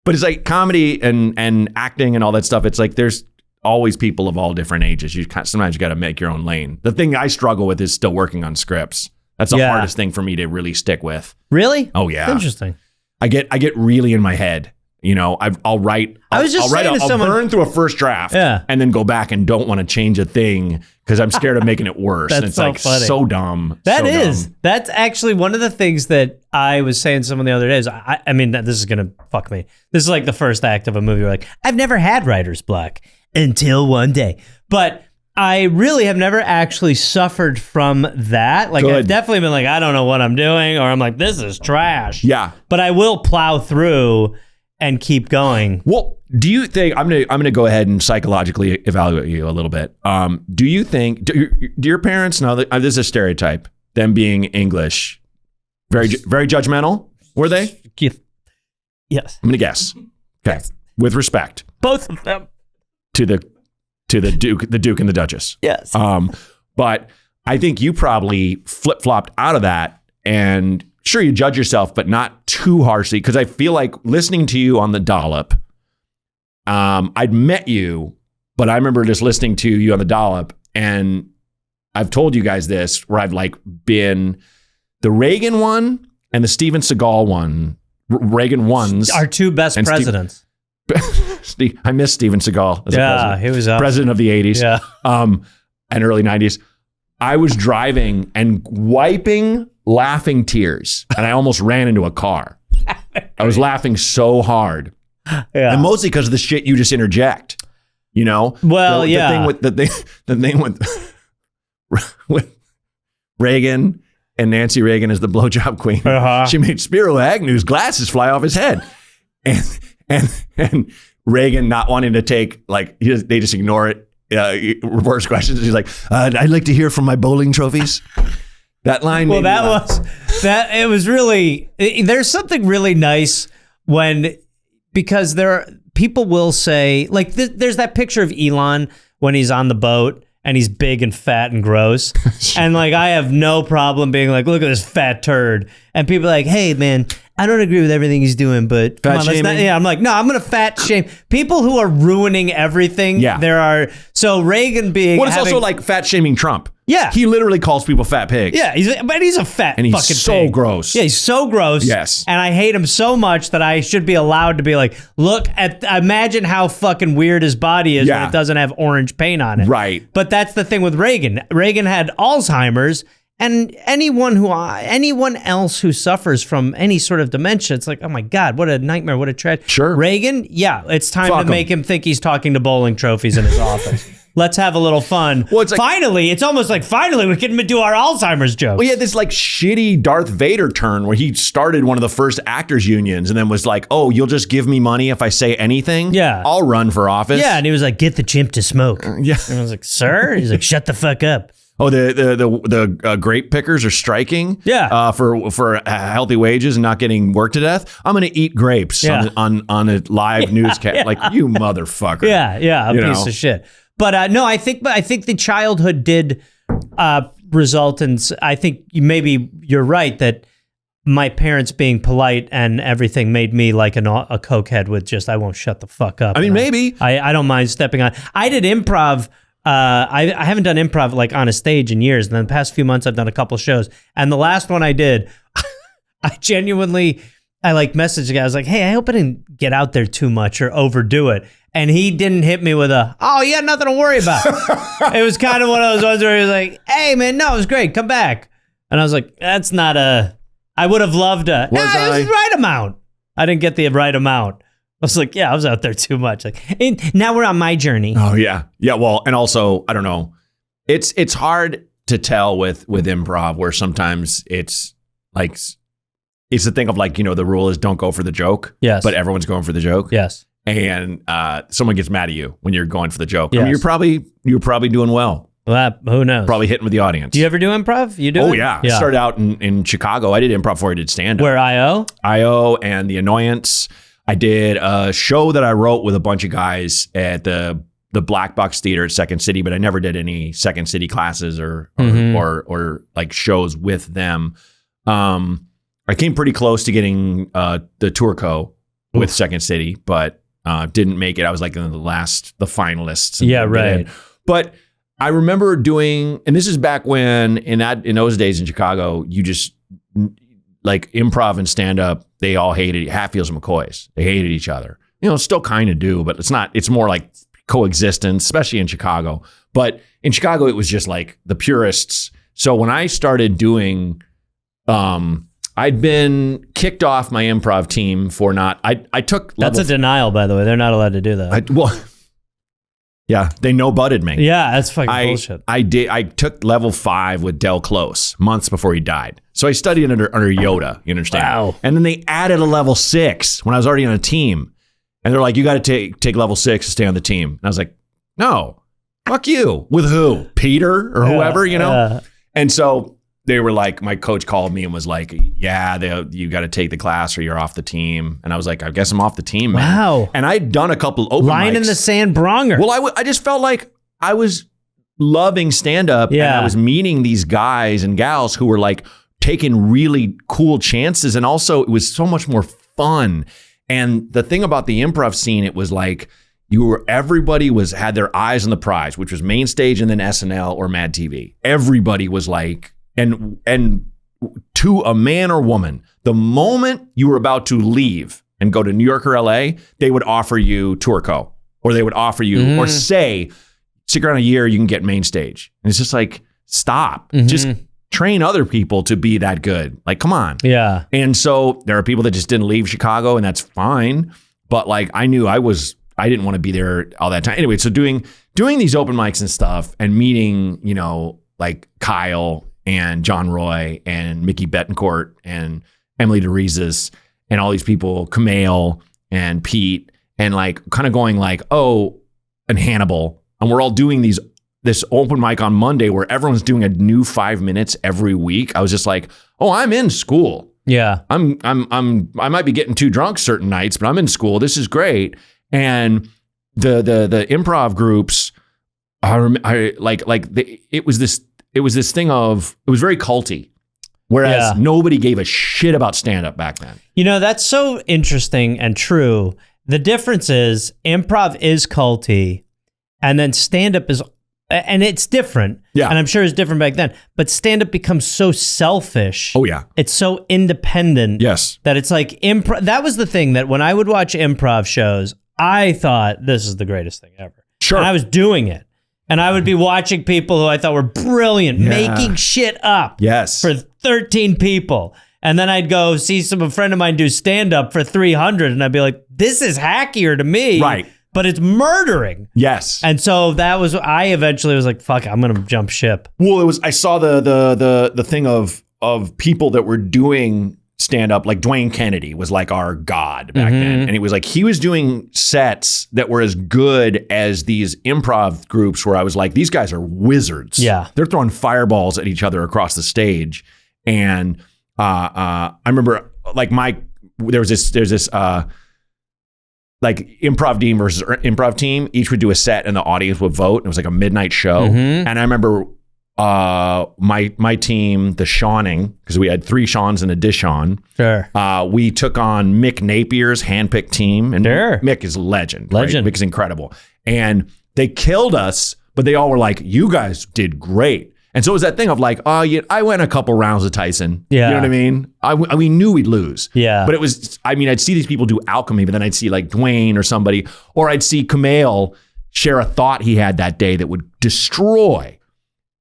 But it's like comedy and acting and all that stuff. It's like there's always people of all different ages. Sometimes you got to make your own lane. The thing I struggle with is still working on scripts. That's the hardest thing for me to really stick with. Really? Oh yeah. Interesting. I get really in my head. I'll write. I'll burn through a first draft, and then go back and don't want to change a thing because I'm scared of making it worse. That's and it's so like funny. So dumb. That's actually one of the things that I was saying to someone the other day. Is I mean, this is gonna fuck me. This is like the first act of a movie where like I've never had writer's block until one day, but I really have never actually suffered from that. Like, I've definitely been like, I don't know what I'm doing, or I'm like, this is trash. Yeah, but I will plow through and keep going. Well, do you think I'm gonna go ahead and psychologically evaluate you a little bit? Do you think do your parents know that this is a stereotype? Them being English, very judgmental. Were they? Yes. I'm gonna guess. Okay, yes. With respect, both of them to the Duke and the Duchess. Yes. But I think you probably flip-flopped out of that, and sure, you judge yourself, but not too harshly, because I feel like listening to you on the Dollop, I'd met you, but I remember just listening to you on the Dollop, and I've told you guys this, where I've like been the Reagan one and the Steven Seagal one. Reagan ones. Our two best presidents. I miss Steven Seagal as a president. He was president of the 80s and early 90s. I was driving and wiping laughing tears, and I almost ran into a car. I was laughing so hard. Yeah. And mostly because of the shit you just interject. Well, the thing with Reagan and Nancy Reagan as the blowjob queen. She made Spiro Agnew's glasses fly off his head. And Reagan not wanting to take, like, they just ignore it. Reverse questions. He's like, I'd like to hear from my bowling trophies. That line. Well, it was really, there's something really nice because people will say, like, there's that picture of Elon when he's on the boat and he's big and fat and gross. And like, I have no problem being like, look at this fat turd. And people are like, hey man, I don't agree with everything he's doing, but come on, I'm like, no, I'm going to fat shame people who are ruining everything. Yeah. So Reagan being. Well, it's also like fat shaming Trump. Yeah. He literally calls people fat pigs. Yeah. He's a fat and he's fucking so pig. Gross. Yeah. He's so gross. Yes. And I hate him so much that I should be allowed to be like, imagine how fucking weird his body is when it doesn't have orange paint on it. Right. But that's the thing with Reagan. Reagan had Alzheimer's. And anyone else who suffers from any sort of dementia, it's like, oh my God, what a nightmare, what a tragedy. Sure. Reagan, it's time to make him think he's talking to bowling trophies in his office. Let's have a little fun. Well, it's almost like finally we can do our Alzheimer's jokes. Well, he had this like shitty Darth Vader turn where he started one of the first actors unions and then was like, oh, you'll just give me money if I say anything? Yeah. I'll run for office. Yeah, and he was like, get the chimp to smoke. Yeah. And I was like, sir? He's like, shut the fuck up. Oh, the grape pickers are striking. Yeah. For healthy wages and not getting worked to death. I'm going to eat grapes on a live newscast. Yeah. Like, you motherfucker. Yeah. A piece of shit. But no, I think the childhood did result in. I think maybe you're right that my parents being polite and everything made me like a cokehead with just I won't shut the fuck up. I mean, maybe I don't mind stepping on. I did improv. I haven't done improv like on a stage in years. And then the past few months I've done a couple shows. And the last one I did, I like messaged the guy. I was like, hey, I hope I didn't get out there too much or overdo it. And he didn't hit me with you got nothing to worry about. It was kind of one of those ones where he was like, hey man, no, it was great. Come back. And I was like, that's not I would have loved it was the right amount. I didn't get the right amount. I was like, I was out there too much. Like, now we're on my journey. Oh yeah. Yeah. Well, and also, I don't know. It's hard to tell with improv where sometimes it's like, it's the thing of like, the rule is don't go for the joke. Yes. But everyone's going for the joke. Yes. And someone gets mad at you when you're going for the joke. Yes. I mean, you're probably doing well. Well, who knows? Probably hitting with the audience. Do you ever do improv? You do? Oh, yeah. I started out in Chicago. I did improv before I did stand-up. Where I.O.? I.O. and The Annoyance. I did a show that I wrote with a bunch of guys at the Black Box Theater at Second City, but I never did any Second City classes or like shows with them. I came pretty close to getting the tour co with Second City, but didn't make it. I was like in the finalists. Yeah, right. But I remember doing, and this is back when in those days in Chicago, you just like improv and stand up, they all hated Hatfields and McCoys. They hated each other. Still kind of do, but it's more like coexistence, especially in Chicago. But in Chicago, it was just like the purists. So when I started doing, I'd been kicked off my improv team for I took That's a denial, by the way. They're not allowed to do that. Yeah, they no-butted me. Yeah, that's fucking bullshit. I took level 5 with Del Close months before he died. So I studied under Yoda, you understand? Wow. And then they added a level 6 when I was already on a team. And they're like, you got to take level 6 to stay on the team. And I was like, no, fuck you. With who? Peter or whoever, And so they were like, my coach called me and was like, you got to take the class or you're off the team. And I was like, I guess I'm off the team, man. Wow. And I'd done a couple open Line mics. in the sand, Braunger. Well, I just felt like I was loving stand-up and I was meeting these guys and gals who were like taking really cool chances. And also it was so much more fun. And the thing about the improv scene, it was like everybody had their eyes on the prize, which was main stage and then SNL or Mad TV. Everybody was like, and to a man or woman, the moment you were about to leave and go to New York or LA, they would offer you tour co, or they would offer you, or say, stick around a year, you can get main stage. And it's just like, stop. Just train other people to be that good. Like, come on. Yeah. And so there are people that just didn't leave Chicago, and that's fine. But like, I knew I didn't want to be there all that time. Anyway, so doing these open mics and stuff and meeting, like Kyle and John Roy and Mickey Betancourt and Emily DeRizes and all these people, Kumail and Pete, and like kind of going like, and Hannibal. And we're all doing this open mic on Monday where everyone's doing a new 5 minutes every week. I was just like, I'm in school. Yeah. I might be getting too drunk certain nights, but I'm in school. This is great. And the improv groups, it was this thing of, it was very culty. Whereas nobody gave a shit about stand-up back then. That's so interesting and true. The difference is improv is culty, and then stand-up is, and it's different. Yeah. And I'm sure it's different back then, but stand-up becomes so selfish. Oh, yeah. It's so independent. Yes. That it's like, that was the thing that when I would watch improv shows, I thought this is the greatest thing ever. Sure. And I was doing it. And I would be watching people who I thought were brilliant, making shit up. Yes. For 13 people. And then I'd go see a friend of mine do stand-up for 300, and I'd be like, this is hackier to me. Right. But it's murdering. Yes. And so I eventually was like, fuck, I'm going to jump ship. Well, I saw the thing of people that were doing stand up, like Dwayne Kennedy was like our god back then. And it was like, he was doing sets that were as good as these improv groups where I was like, these guys are wizards. Yeah. They're throwing fireballs at each other across the stage. And I remember like there's this like improv team versus improv team. Each would do a set and the audience would vote. And it was like a midnight show. And I remember my team, the Shawning, because we had 3 Shawns and a Dishon. Sure. We took on Mick Napier's handpicked team, and Mick is legend. Right? Mick is incredible, and they killed us. But they all were like, "You guys did great." And so it was that thing of like, "Oh, yeah, I went a couple rounds with Tyson." Yeah. You know what I mean? We knew we'd lose. Yeah. But it was, I mean, I'd see these people do alchemy, but then I'd see like Dwayne or somebody, or I'd see Kumail share a thought he had that day that would destroy.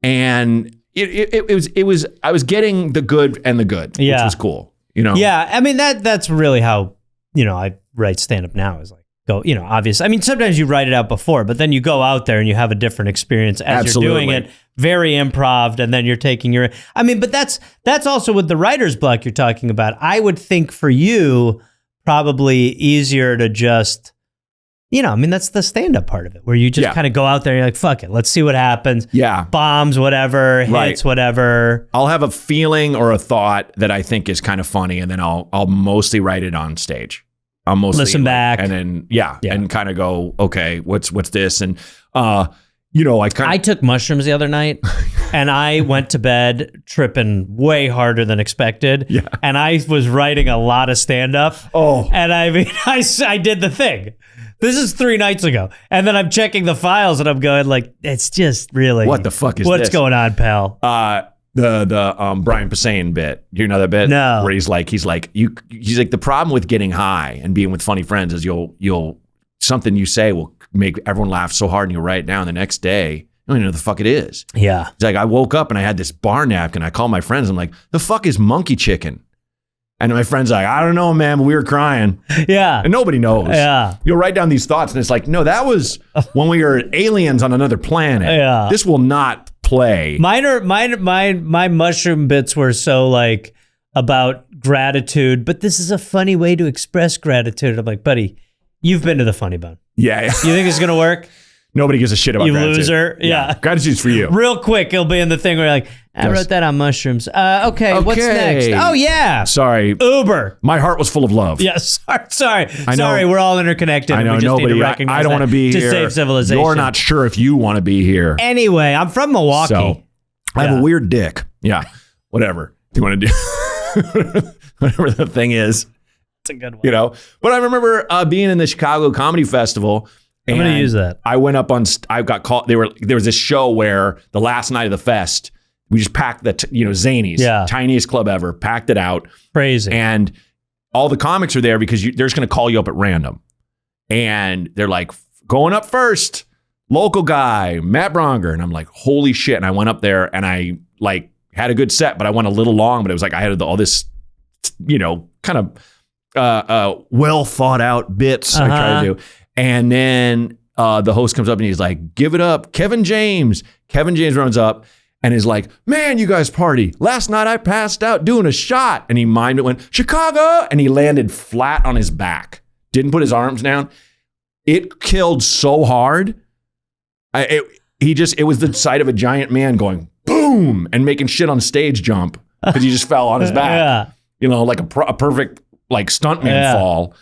And it was I was getting the good and the good, which was cool, you know? Yeah, I mean that's really how, you know, I write stand-up now, is like, go, you know, obvious. I mean, sometimes you write it out before, but then you go out there and you have a different experience as you're doing it, very improv, and then you're taking your, I mean, but that's also with the writer's block you're talking about. I would think for you, probably easier to just, you know, I mean, that's the stand-up part of it, where you just kind of go out there and you're like, fuck it, let's see what happens. Yeah. Bombs, whatever, hits, whatever. I'll have a feeling or a thought that I think is kind of funny, and then I'll mostly write it on stage. I'll mostly listen back. And then, and kind of go, okay, what's this? And, you know, I took mushrooms the other night and I went to bed tripping way harder than expected. Yeah. And I was writing a lot of stand-up. Oh. And I mean, I did the thing. This is 3 nights ago. And then I'm checking the files and I'm going like, it's just really, what the fuck is what's this? Going on, pal? The Brian Posehn bit. You know that bit? No. Where he's like, the problem with getting high and being with funny friends is you'll something you say will make everyone laugh so hard and you'll write it down the next day. You don't even know what the fuck it is. Yeah. It's like, I woke up and I had this bar napkin. I called my friends. I'm like, the fuck is monkey chicken? And my friend's like, I don't know, man, but we were crying. Yeah. And nobody knows. Yeah. You'll write down these thoughts and it's like, no, that was when we were aliens on another planet. Yeah. This will not play. My mushroom bits were so like about gratitude, but this is a funny way to express gratitude. I'm like, buddy, you've been to the Funny Bone. Yeah. You think it's going to work? Nobody gives a shit about you gratitude. Loser. Yeah. Gratitude's for you. Real quick, it'll be in the thing where you're like, I wrote that on mushrooms. Okay, what's next? Oh, yeah. Sorry. Uber. My heart was full of love. Yeah, sorry. Sorry, we're all interconnected. I know, we just nobody. Need to recognize I don't want to be to here. Save civilization. You're not sure if you want to be here. Anyway, I'm from Milwaukee. So, I have a weird dick. Yeah. Whatever you want to do. Whatever the thing is. It's a good one. You know? But I remember being in the Chicago Comedy Festival. I'm going to use that. I went up on, I got called, there was this show where the last night of the fest, we just packed the, Zany's, tiniest club ever, packed it out. Crazy. And all the comics are there because they're just going to call you up at random. And they're like, going up first, local guy, Matt Braunger. And I'm like, holy shit. And I went up there and I like had a good set, but I went a little long, but it was like, I had all this, kind of well thought out bits I try to do. And then the host comes up and he's like, give it up, Kevin James. Kevin James runs up and is like, man, you guys party. Last night I passed out doing a shot. And he mimed it, went, Chicago. And he landed flat on his back. Didn't put his arms down. It killed so hard. It was the sight of a giant man going boom and making shit on stage jump because he just fell on his back. Yeah. Like a perfect like stuntman fall.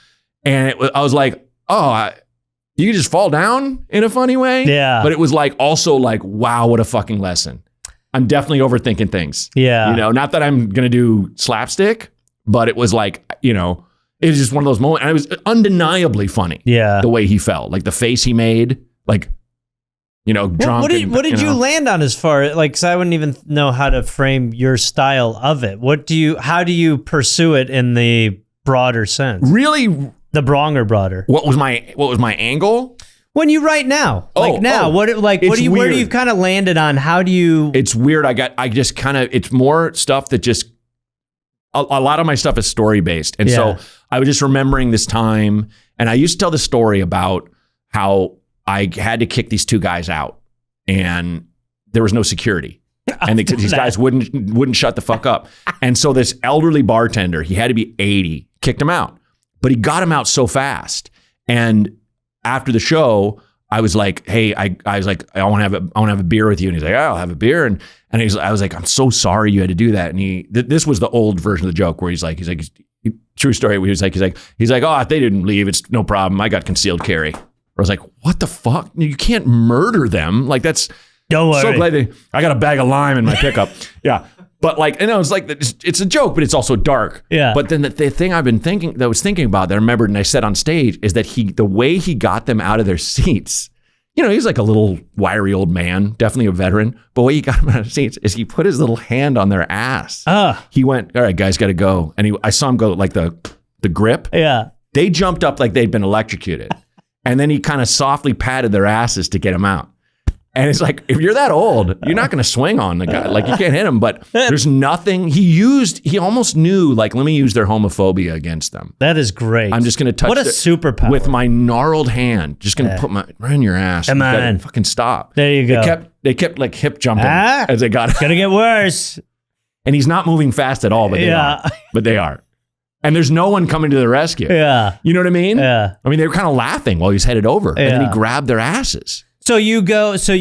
And I was like, oh, you can just fall down in a funny way. Yeah. But it was like also like, wow, what a fucking lesson. I'm definitely overthinking things. Yeah. Not that I'm going to do slapstick, but it was like, it was just one of those moments. And it was undeniably funny. Yeah. The way he fell, like the face he made, like, drunk. What did you land on as far, like, cause I wouldn't even know how to frame your style of it. How do you pursue it in the broader sense? Really? The Braunger broader. What was my angle? When you write now, what do you kind of landed on? How do you? It's weird. It's more stuff that just, a lot of my stuff is story based. And so I was just remembering this time, and I used to tell the story about how I had to kick these 2 guys out and there was no security. And these guys wouldn't shut the fuck up. And so this elderly bartender, he had to be 80, kicked him out. But he got him out so fast. And after the show, I was like, hey, I was like, I want to have a beer with you. And he's like, oh, I'll have a beer. And I was like, I'm so sorry you had to do that. And this was the old version of the joke where he's like, true story. He's like, oh, if they didn't leave, it's no problem. I got concealed carry. I was like, what the fuck? You can't murder them. Like that's, don't worry. So glad I got a bag of lime in my pickup. Yeah. But like, and I was like, it's a joke, but it's also dark. Yeah. But then the thing I was thinking about that I remembered and I said on stage is that the way he got them out of their seats, he's like a little wiry old man, definitely a veteran. But the way he got them out of their seats is he put his little hand on their ass. He went, all right, guys, got to go. And I saw him go like the grip. Yeah. They jumped up like they'd been electrocuted. And then he kind of softly patted their asses to get them out. And it's like, if you're that old, you're not going to swing on the guy. Like, you can't hit him. But there's nothing. He almost knew, like, let me use their homophobia against them. That is great. I'm just going to touch what a superpower. With my gnarled hand. Just going to put right in your ass. Come on. Fucking stop. There you go. They kept like hip jumping as they got. It's going to get worse. And he's not moving fast at all, but they are. But they are. And there's no one coming to the rescue. Yeah. You know what I mean? Yeah. I mean, they were kind of laughing while he was headed over. And then he grabbed their asses. So you do. So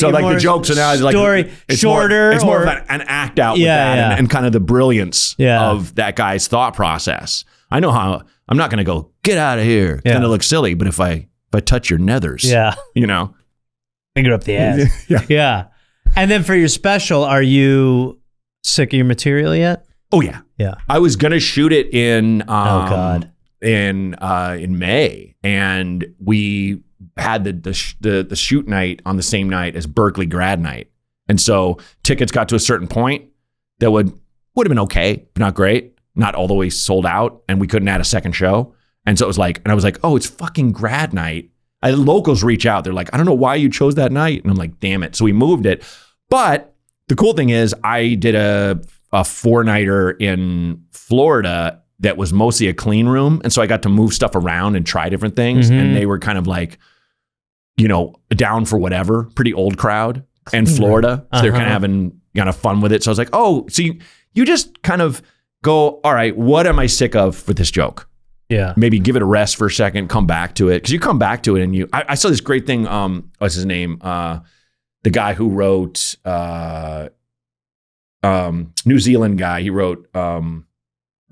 like the jokes are now like story shorter. It's more of an act out with that and kind of the brilliance of that guy's thought process. I know how I'm not going to go get out of here. It's going to look silly, but if I touch your nethers, finger up the ass. Yeah. And then for your special, are you sick of your material yet? Oh yeah. Yeah. I was going to shoot it in in May, and we had the shoot night on the same night as Berkeley grad night. And so tickets got to a certain point that would have been okay, but not great, not all the way sold out. And we couldn't add a second show. And so it was like, and I was like, oh, it's fucking grad night. Locals reach out. They're like, I don't know why you chose that night. And I'm like, damn it. So we moved it. But the cool thing is I did a 4-nighter in Florida that was mostly a clean room. And so I got to move stuff around and try different things. Mm-hmm. And they were kind of like, down for whatever, pretty old crowd in Florida. So they're kind of having fun with it. So I was like, oh, so you just kind of go, all right, what am I sick of with this joke? Yeah. Maybe give it a rest for a second, come back to it. Cause you come back to it and I saw this great thing. What's his name? The guy who wrote, New Zealand guy. He wrote,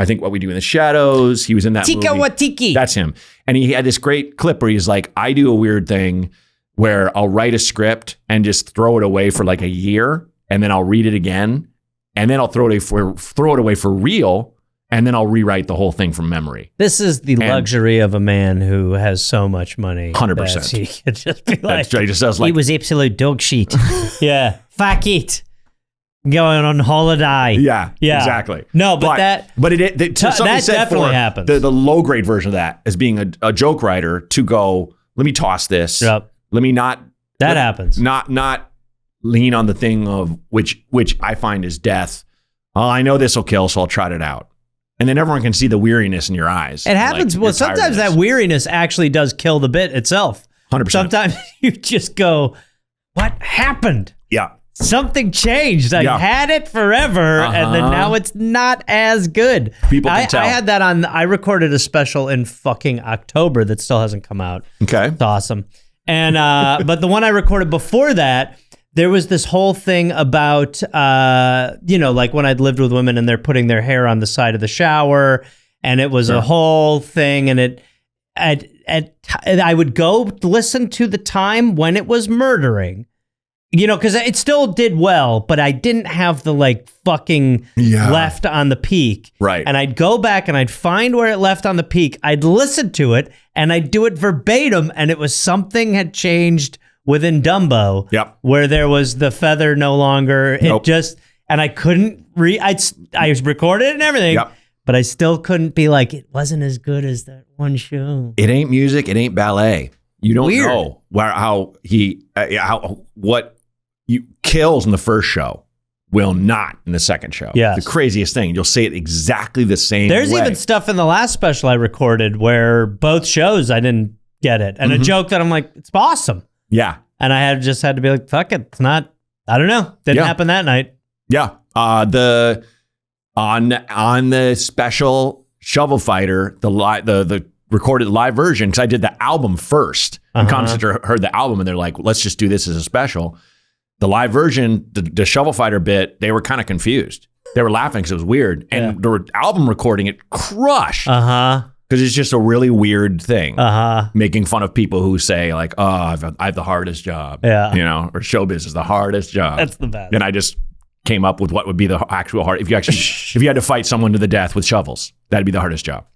I think What We Do in the Shadows. He was in that Tika movie. Watiki. That's him. And he had this great clip where he's like, I do a weird thing where I'll write a script and just throw it away for like a year. And then I'll read it again. And then I'll throw it away for real. And then I'll rewrite the whole thing from memory. This is the luxury of a man who has so much money. 100%. He could just be like, he just sounds like, he was absolute dog shit. Yeah. Fuck it. Going on holiday. Yeah, exactly. No, but that definitely happens. The low grade version of that is being a joke writer to go, let me toss this. Yep. Let me not. That happens. Not lean on the thing of which I find is death. Oh, I know this will kill, so I'll trot it out. And then everyone can see the weariness in your eyes. It happens. Like, well, sometimes that weariness actually does kill the bit itself. 100%. Sometimes you just go, what happened? Yeah. Something changed. I had it forever, and then now it's not as good. People can tell. I had that on. I recorded a special in fucking October that still hasn't come out. Okay, it's awesome. And but the one I recorded before that, there was this whole thing about like when I'd lived with women and they're putting their hair on the side of the shower, and it was a whole thing, and I would go listen to the time when it was murdering. Because it still did well, but I didn't have the fucking left on the peak. Right. And I'd go back and I'd find where it left on the peak. I'd listen to it and I'd do it verbatim. And it was something had changed within Dumbo. Yep. Where there was the feather no longer. And I couldn't I recorded it and everything. Yep. But I still couldn't be like, it wasn't as good as that one show. It ain't music. It ain't ballet. You don't know what you kills in the first show will not in the second show. Yeah, the craziest thing. You'll say it exactly the same There's way. even stuff in the last special I recorded where both shows I didn't get it. And a joke that I'm like, it's awesome. Yeah. And I just had to be like, fuck it. It's not I don't know. Didn't happen that night. Yeah. On the special Shovel Fighter, the recorded live version, because I did the album first. And Constance heard the album and they're like, let's just do this as a special. The live version, the Shovel Fighter bit, they were kind of confused. They were laughing because it was weird. And the album recording, it crushed. Because it's just a really weird thing. Making fun of people who say like, oh, I have the hardest job. Yeah. You know, or showbiz is the hardest job. That's the best. And I just came up with what would be the actual hard. If you had to fight someone to the death with shovels, that'd be the hardest job.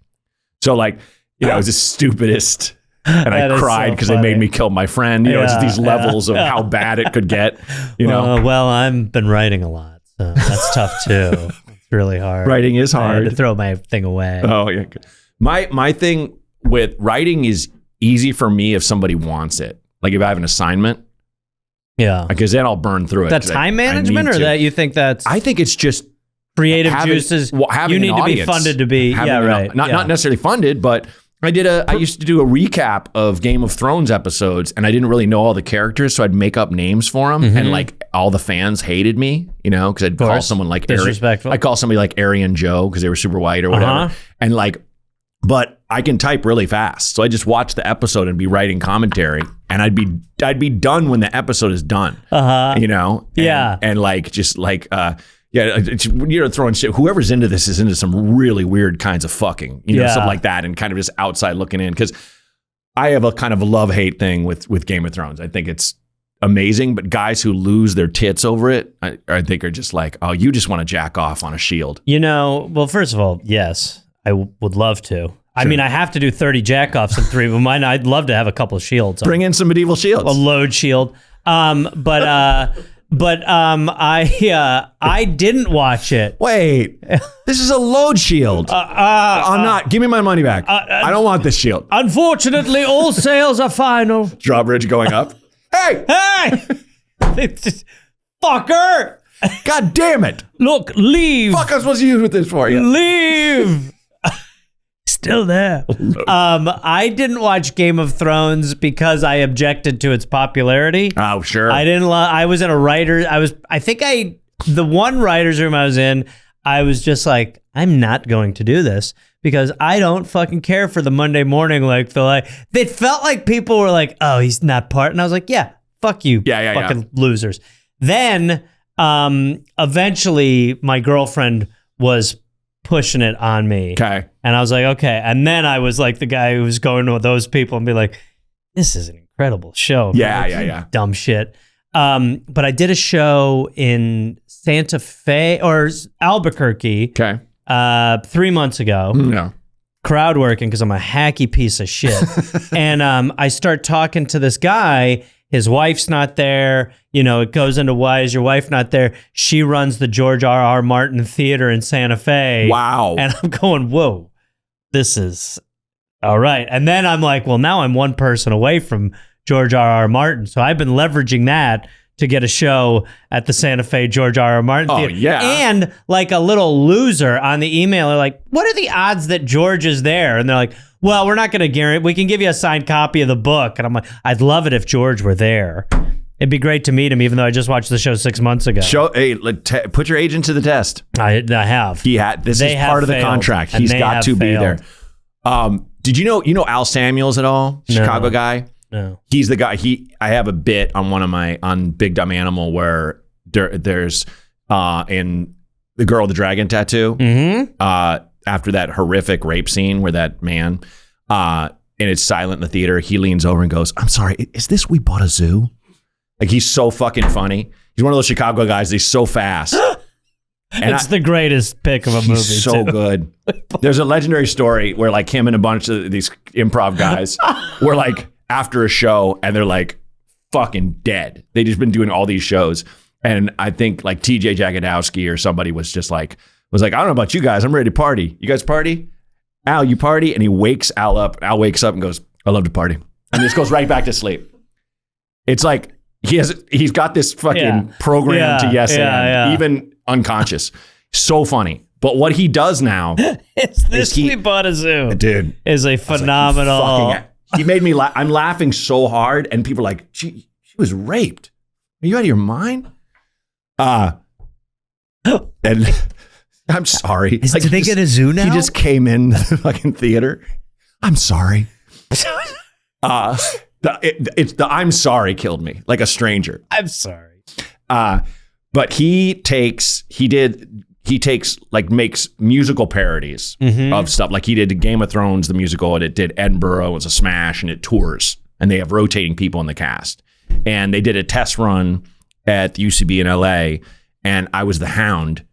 So like, you know, it was the stupidest. And I cried because they made me kill my friend. You know, it's these levels of how bad it could get. You know, well, I've been writing a lot, so that's tough too. It's really hard. Writing is hard. I had to throw my thing away. Oh yeah. My thing with writing is easy for me if somebody wants it. Like if I have an assignment. Yeah. Because then I'll burn through it. That time management, or that you think that's? I think it's just creative juices. You need to be funded to be. Right. Not necessarily funded, but. I used to do a recap of Game of Thrones episodes, and I didn't really know all the characters, so I'd make up names for them, and like all the fans hated me, you know, because I'd call someone like disrespectful. I call somebody like Aryan Joe because they were super white or whatever, and like, but I can type really fast, so I just watch the episode and be writing commentary, and I'd be done when the episode is done, you know, and like just like. You're throwing shit. Whoever's into this is into some really weird kinds of fucking, you know, something like that, and kind of just outside looking in. Because I have a kind of a love-hate thing with Game of Thrones. I think it's amazing, but guys who lose their tits over it, I think are just like, oh, you just want to jack off on a shield. You know, well, first of all, yes, I would love to. Sure. I mean, I have to do 30 jackoffs in 3, but mine, I'd love to have a couple of shields. Bring in some medieval shields. A load shield. But I didn't watch it. Wait, this is a load shield. I'm not. Give me my money back. I don't want this shield. Unfortunately, all sales are final. Drawbridge going up. Hey! It's just, fucker! God damn it! Look, leave. Fuck, I'm supposed to use this for you. Leave. Still there. I didn't watch Game of Thrones because I objected to its popularity. Oh, sure. I was in a writer. The one writer's room I was in, I was just like, I'm not going to do this because I don't fucking care for the Monday morning. It felt like people were like, oh, he's not part. And I was like, yeah, fuck you, fucking losers. Then, eventually my girlfriend was pushing it on me. Okay. And I was like, okay. And then I was like the guy who was going to those people and be like, this is an incredible show. Yeah. Dumb shit. But I did a show in Santa Fe or Albuquerque. Okay. 3 months ago. Yeah. Crowd working because I'm a hacky piece of shit. And I start talking to this guy. His wife's not there. You know, it goes into why is your wife not there? She runs the George R.R. Martin Theater in Santa Fe. Wow. And I'm going, whoa, this is all right. And then I'm like, well, now I'm one person away from George R.R. Martin. So I've been leveraging that to get a show at the Santa Fe George R.R. Martin Theater. Yeah. And like a little loser on the email, they're like, what are the odds that George is there? And they're like, well, we're not going to guarantee. We can give you a signed copy of the book. And I'm like, I'd love it if George were there. It'd be great to meet him, even though I just watched the show 6 months ago. Put your agent to the test. I have. This is part of the contract. He's got to be there. Did you know Al Samuels at all? Chicago guy? No. He's the guy. I have a bit on Big Dumb Animal where there's in The Girl with the Dragon Tattoo. Mm-hmm. After that horrific rape scene where that man, and it's silent in the theater, he leans over and goes, I'm sorry, is this We Bought a Zoo? Like, he's so fucking funny. He's one of those Chicago guys. He's so fast. It's the greatest pick of a movie. He's so good. There's a legendary story where like him and a bunch of these improv guys were like after a show and they're like fucking dead. They just been doing all these shows. And I think like TJ Jagodowski or somebody was like, I don't know about you guys. I'm ready to party. You guys party? Al, you party? And he wakes Al up. Al wakes up and goes, I love to party. And just goes right back to sleep. It's like he's got this fucking program to yes and even unconscious. So funny. But what he does now We Bought a Zoo. Dude. Is a phenomenal. He made me laugh. I'm laughing so hard and people are like, she was raped. Are you out of your mind? And I'm sorry. Do they get a zoo now? He just came in the fucking theater. I'm sorry. It's the I'm sorry killed me like a stranger. I'm sorry. But he makes musical parodies of stuff. Like he did Game of Thrones, the musical, and it did Edinburgh. It was a smash, and it tours. And they have rotating people in the cast. And they did a test run at the UCB in LA, and I was the Hound.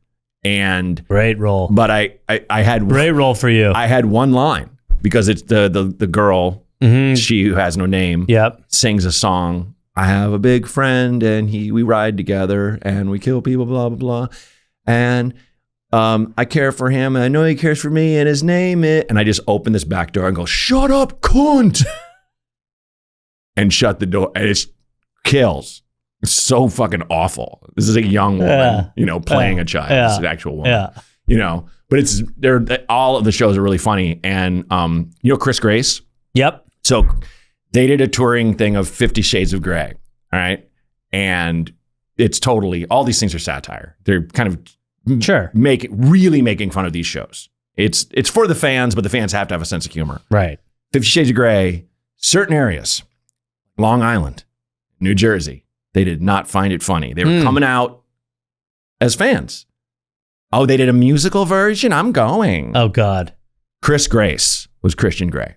And great role. But I had great role for you. I had one line because it's the girl, she who has no name, sings a song. I have a big friend, and we ride together, and we kill people, blah blah blah. And I care for him, and I know he cares for me, and his name is. And I just open this back door and go, "Shut up, cunt!" and shut the door, and it kills. It's so fucking awful. This is a young woman, playing a child. It's an actual woman, But all of the shows are really funny, and Chris Grace. Yep. So they did a touring thing of 50 Shades of Grey, all right, and it's totally all these things are satire. They're kind of really making fun of these shows. It's for the fans, but the fans have to have a sense of humor. Right. 50 Shades of Grey, certain areas, Long Island, New Jersey, they did not find it funny. They were coming out as fans. Oh, they did a musical version? I'm going. Oh, God. Chris Grace was Christian Grey.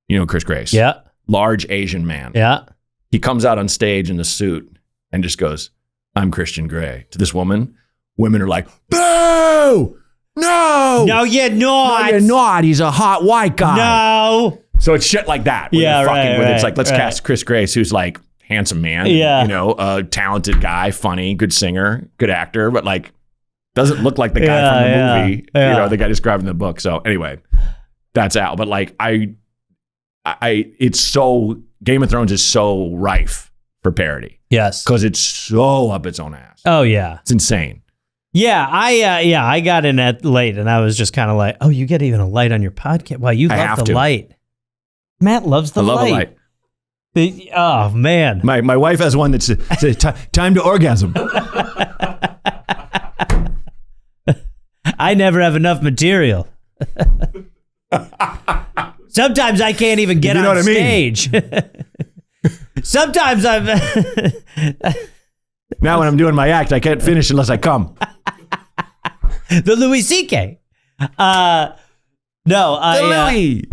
You know Chris Grace? Yeah. Large Asian man. Yeah. He comes out on stage in a suit and just goes, I'm Christian Grey. To this woman, women are like, boo! No! No, you're not. No, you're not. He's a hot white guy. No. So it's shit like that. Yeah, right. It's like, let's cast Chris Grace, who's like handsome man. Yeah. A talented guy, funny, good singer, good actor, but like doesn't look like the guy from the movie. Yeah. The guy described in the book. So anyway, that's out. But like it's so Game of Thrones is so rife for parody. Yes. Because it's so up its own ass. Oh yeah. It's insane. Yeah, I got in at late, and I was just kind of like, oh, you get even a light on your podcast? Wow, you love the light. Matt loves the light. I love a light. Oh man, my wife has one that says time to orgasm. I never have enough material. Sometimes I can't even get on stage. Sometimes I'm. Now when I'm doing my act, I can't finish unless I come. The Louis C.K. No,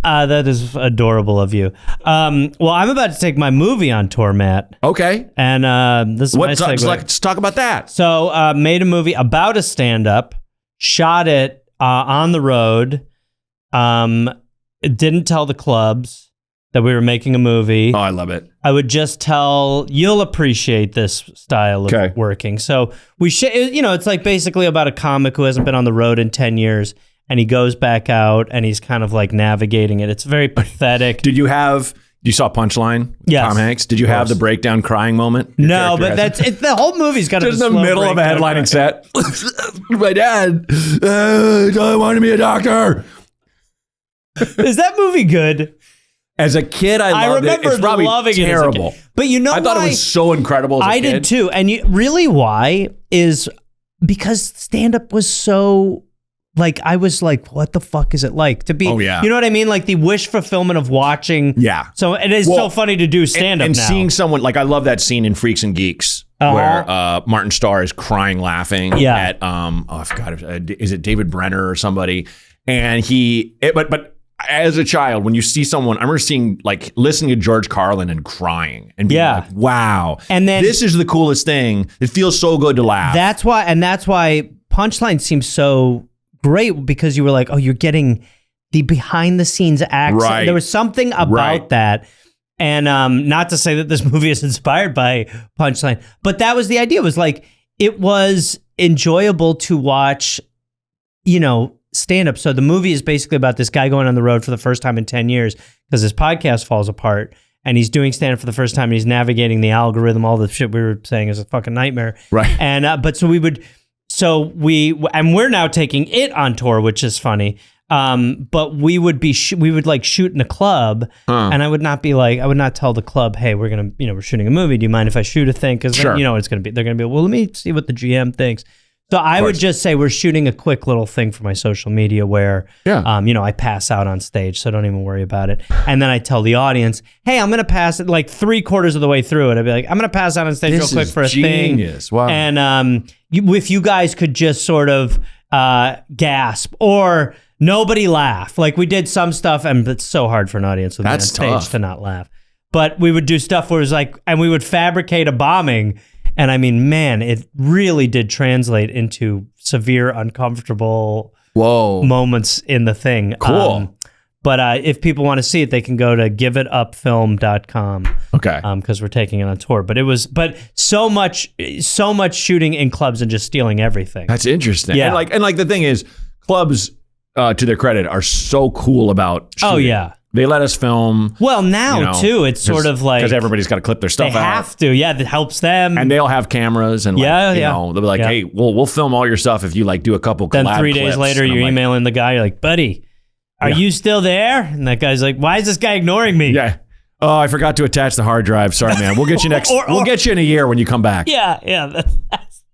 that is adorable of you. Well, I'm about to take my movie on tour, Matt. Okay. And this is my segue. Let's talk about that. So, made a movie about a stand-up, shot it on the road, didn't tell the clubs that we were making a movie. Oh, I love it. I would just you'll appreciate this style of working. So it's like basically about a comic who hasn't been on the road in 10 years. And he goes back out and he's kind of like navigating it. It's very pathetic. You saw Punchline? Yes. Tom Hanks? Did you have the breakdown crying moment? No, but the whole movie's got just in the middle of a headlining set. My dad wanted me a doctor. Is that movie good? As a kid, I loved it. It's probably loving terrible. It as a kid. But I thought it was so incredible as a kid. I did too. And really why is because stand-up was so... Like, I was like, what the fuck is it like to be, you know what I mean? Like the wish fulfillment of watching. Yeah. So it is so funny to do stand-up and now. Seeing someone, like I love that scene in Freaks and Geeks where Martin Starr is crying laughing at, I forgot, is it David Brenner or somebody? And but as a child, when you see someone, I remember listening to George Carlin and crying and being like, wow. And then this is the coolest thing. It feels so good to laugh. That's why Punchline seems so great, because you were like, oh, you're getting the behind the scenes accent. Right. There was something about that. And not to say that this movie is inspired by Punchline, but that was the idea. It was like, it was enjoyable to watch, stand up. So the movie is basically about this guy going on the road for the first time in 10 years because his podcast falls apart and he's doing stand up for the first time and he's navigating the algorithm. All the shit we were saying is a fucking nightmare. Right. And, we're now taking it on tour, which is funny. But we would like shoot in a club, and I would not tell the club, hey, we're shooting a movie. Do you mind if I shoot a thing? Because Sure. they're going to be, well, let me see what the GM thinks. So I would just say we're shooting a quick little thing for my social media where, I pass out on stage, so don't even worry about it. And then I tell the audience, hey, I'm going to pass it like 3/4 of the way through it. I'd be like, I'm going to pass out on stage real quick for a genius. thing. Wow. And if you guys could just sort of gasp or nobody laugh. Like we did some stuff, and it's so hard for an audience with me on stage to not laugh. But we would do stuff where it was like, and we would fabricate a bombing. And I mean, man, it really did translate into severe, uncomfortable moments in the thing. Cool. But if people want to see it, they can go to giveitupfilm.com. Okay. Because we're taking it on tour. But so much shooting in clubs and just stealing everything. That's interesting. Yeah. And like the thing is, clubs, to their credit, are so cool about shooting. Oh, yeah. They let us film. Well, now, too, it's sort of like... Because everybody's got to clip their stuff out. They have to. Yeah, that helps them. And they'll have cameras and they'll be like, hey, we'll film all your stuff if you like do a couple collab Then 3 days clips. later, you're emailing the guy. You're like, buddy, are you still there? And that guy's like, why is this guy ignoring me? Yeah. Oh, I forgot to attach the hard drive. Sorry, man. We'll get you we'll get you in a year when you come back. Yeah.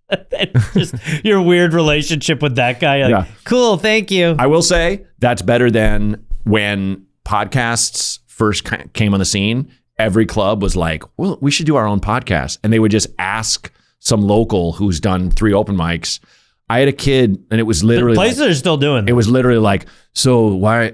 That's just your weird relationship with that guy. You're like, cool, thank you. I will say that's better than when podcasts first came on the scene. Every club was like, well, we should do our own podcast. And they would just ask some local who's done 3 open mics. I had a kid, and it was literally the places are still doing that. It was literally like, so why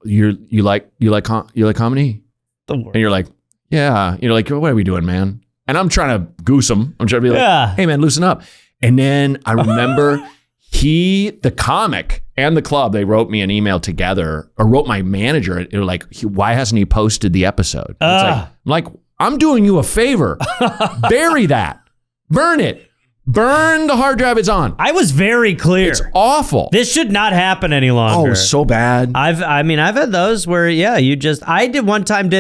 you like comedy? And you're like, yeah. You're like, what are we doing, man? And I'm trying to goose him. I'm trying to be like, hey man, loosen up. And then I remember the comic and the club, they wrote me an email together, or wrote my manager. They were like, why hasn't he posted the episode? I'm like, I'm doing you a favor. Bury that. Burn it. Burn the hard drive it's on. I was very clear. It's awful. This should not happen any longer. Oh, it was so bad. I've had those where, I did one time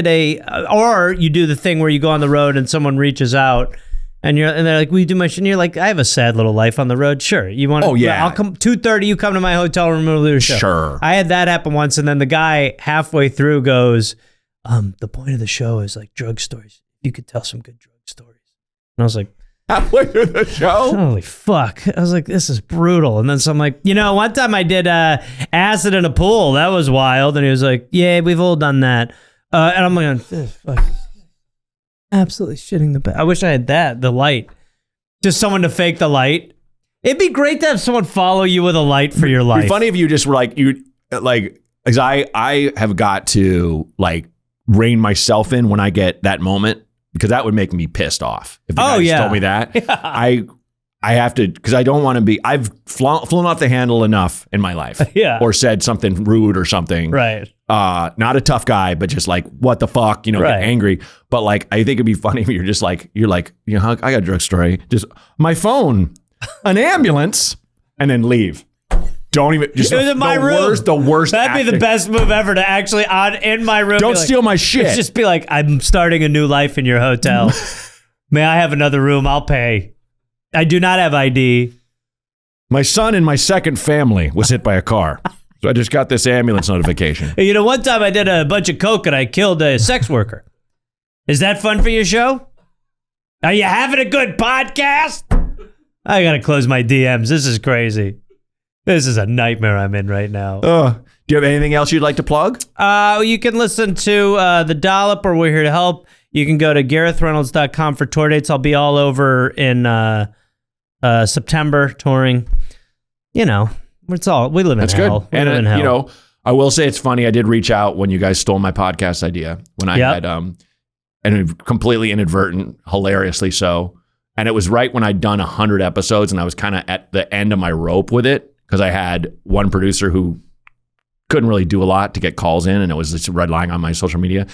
or you do the thing where you go on the road and someone reaches out and they're like, will you do my shit? And you're like, I have a sad little life on the road. Sure. You want to? Oh, yeah. I'll come 2:30. You come to my hotel room and we'll do a show. Sure. I had that happen once. And then the guy halfway through goes, the point of the show is like drug stories. You could tell some good drug stories. And I was like, halfway through the show? Holy fuck. I was like, this is brutal. And then so I'm like, one time I did acid in a pool. That was wild. And he was like, yeah, we've all done that. And I'm like, this fuck. Absolutely shitting the bed. I wish I had the light. Just someone to fake the light. It'd be great to have someone follow you with a light for your life. It'd be funny if you just were like, because I have got to like rein myself in when I get that moment, because that would make me pissed off. If the guy told me that, I have to, because I don't want to be, I've flown off the handle enough in my life. Or said something rude or something. Right. Not a tough guy, but just like, what the fuck, get angry. But like, I think it'd be funny if you're just like, I got a drug story. Just my phone, an ambulance, and then leave. Don't even, just it was in my room. The worst That'd acting. be the best move ever, to actually in my room. Don't steal my shit. Just be like, I'm starting a new life in your hotel. May I have another room? I'll pay. I do not have ID. My son in my second family was hit by a car. So I just got this ambulance notification. One time I did a bunch of coke and I killed a sex worker. Is that fun for your show? Are you having a good podcast? I gotta close my DMs. This is crazy. This is a nightmare I'm in right now. Do you have anything else you'd like to plug? You can listen to the Dollop, or We're Here to Help. You can go to GarethReynolds.com for tour dates. I'll be all over in September touring. We live in hell. Good. And I will say it's funny. I did reach out when you guys stole my podcast idea, when I had and completely inadvertent, hilariously so. And it was right when I'd done 100 episodes and I was kind of at the end of my rope with it, because I had one producer who couldn't really do a lot to get calls in, and it was just relying on my social media.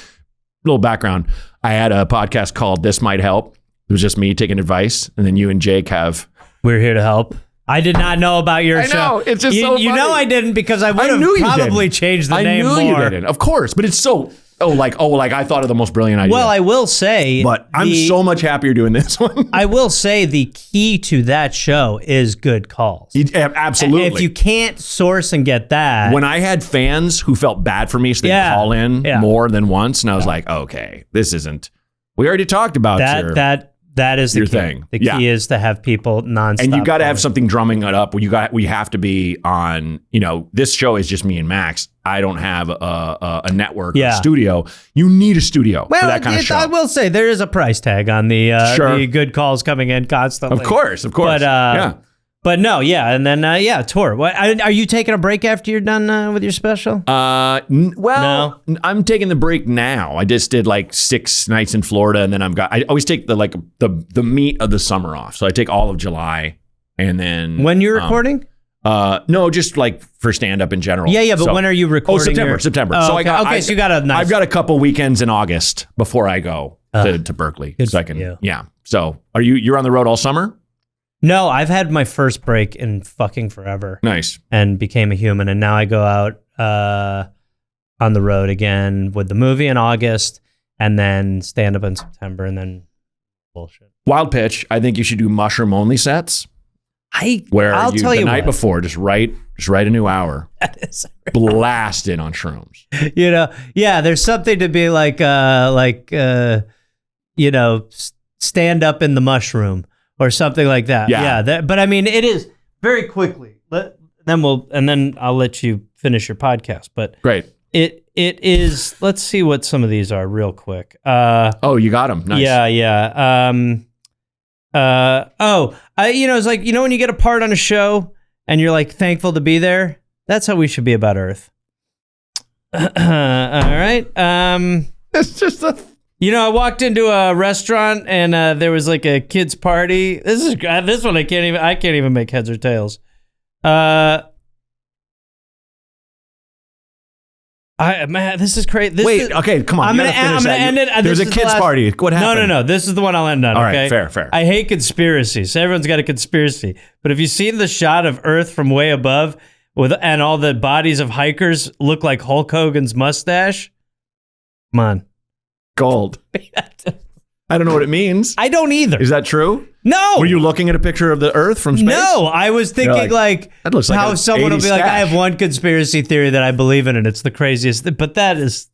Little background. I had a podcast called This Might Help. It was just me taking advice. And then you and Jake have We're Here to Help. I did not know about your show. I know. It's just so funny. You know I didn't, because I would have probably changed the name more. I knew you didn't. Of course. But it's so... like I thought of the most brilliant idea. Well, I will say, but I'm so much happier doing this one. I will say the key to that show is good calls. Absolutely. If you can't source and get that. When I had fans who felt bad for me, so they'd call in more than once, and I was like, okay, this isn't. We already talked about that is the key. Thing. The key is to have people nonstop. And you got to have something drumming it up. We have to be on, this show is just me and Max. I don't have a network or a studio. You need a studio for that kind of show. I will say there is a price tag on the good calls coming in constantly. Of course. But no, and then tour. What are you taking a break after you're done with your special? No. I'm taking the break now. I just did like 6 nights in Florida, and then I always take the meat of the summer off. So I take all of July, and then when you're recording. No, just like for stand up in general. Yeah, but when are you recording? September. Oh, so okay. So you got I've got a couple weekends in August before I go to Berkeley. Good so I can. Yeah. So you're on the road all summer? No, I've had my first break in fucking forever. Nice. And became a human, and now I go out on the road again with the movie in August, and then stand up in September, and then bullshit. Wild pitch. I think you should do mushroom only sets. I'll tell you the night what. before, just write a new hour. Blast in on shrooms. There's something to be like stand up in the mushroom or something like that. Yeah. But I mean, it is very quickly. Then I'll let you finish your podcast. But great. It is. Let's see what some of these are real quick. You got them. Nice. Yeah. It's like, when you get a part on a show and you're like thankful to be there, that's how we should be about Earth. All right. It's just I walked into a restaurant and there was like a kids party. This one I can't even make heads or tails. This is crazy. Okay, come on. I'm gonna end it. There's a kids party. What happened? No. This is the one I'll end on. All okay? right, fair. I hate conspiracies. Everyone's got a conspiracy. But have you seen the shot of Earth from way above and all the bodies of hikers look like Hulk Hogan's mustache? Come on. Gold. I don't know what it means. I don't either. Is that true? No. Were you looking at a picture of the Earth from space? No, I was thinking that looks like how someone will be like, I have one conspiracy theory that I believe in, and it's the craziest thing. But it's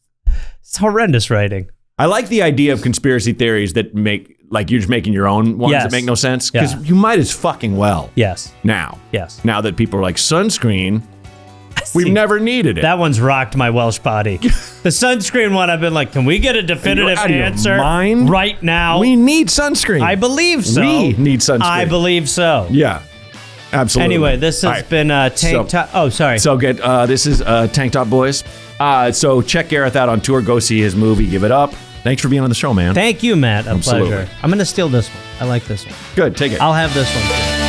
horrendous writing. I like the idea of conspiracy theories that make, like, you're just making your own ones that make no sense. Because you might as fucking well. Yes. Now that people are like, sunscreen, we've See, never needed it. That one's rocked my Welsh body. The sunscreen one, I've been like, can we get a definitive answer right now? We need sunscreen. I believe so. We need sunscreen. I believe so. Yeah, absolutely. Anyway, this has been Tank Top. Oh, sorry. So this is Tank Top Boys. So check Gareth out on tour. Go see his movie. Give it up. Thanks for being on the show, man. Thank you, Matt. Absolutely. Pleasure. I'm going to steal this one. I like this one. Good. Take it. I'll have this one too.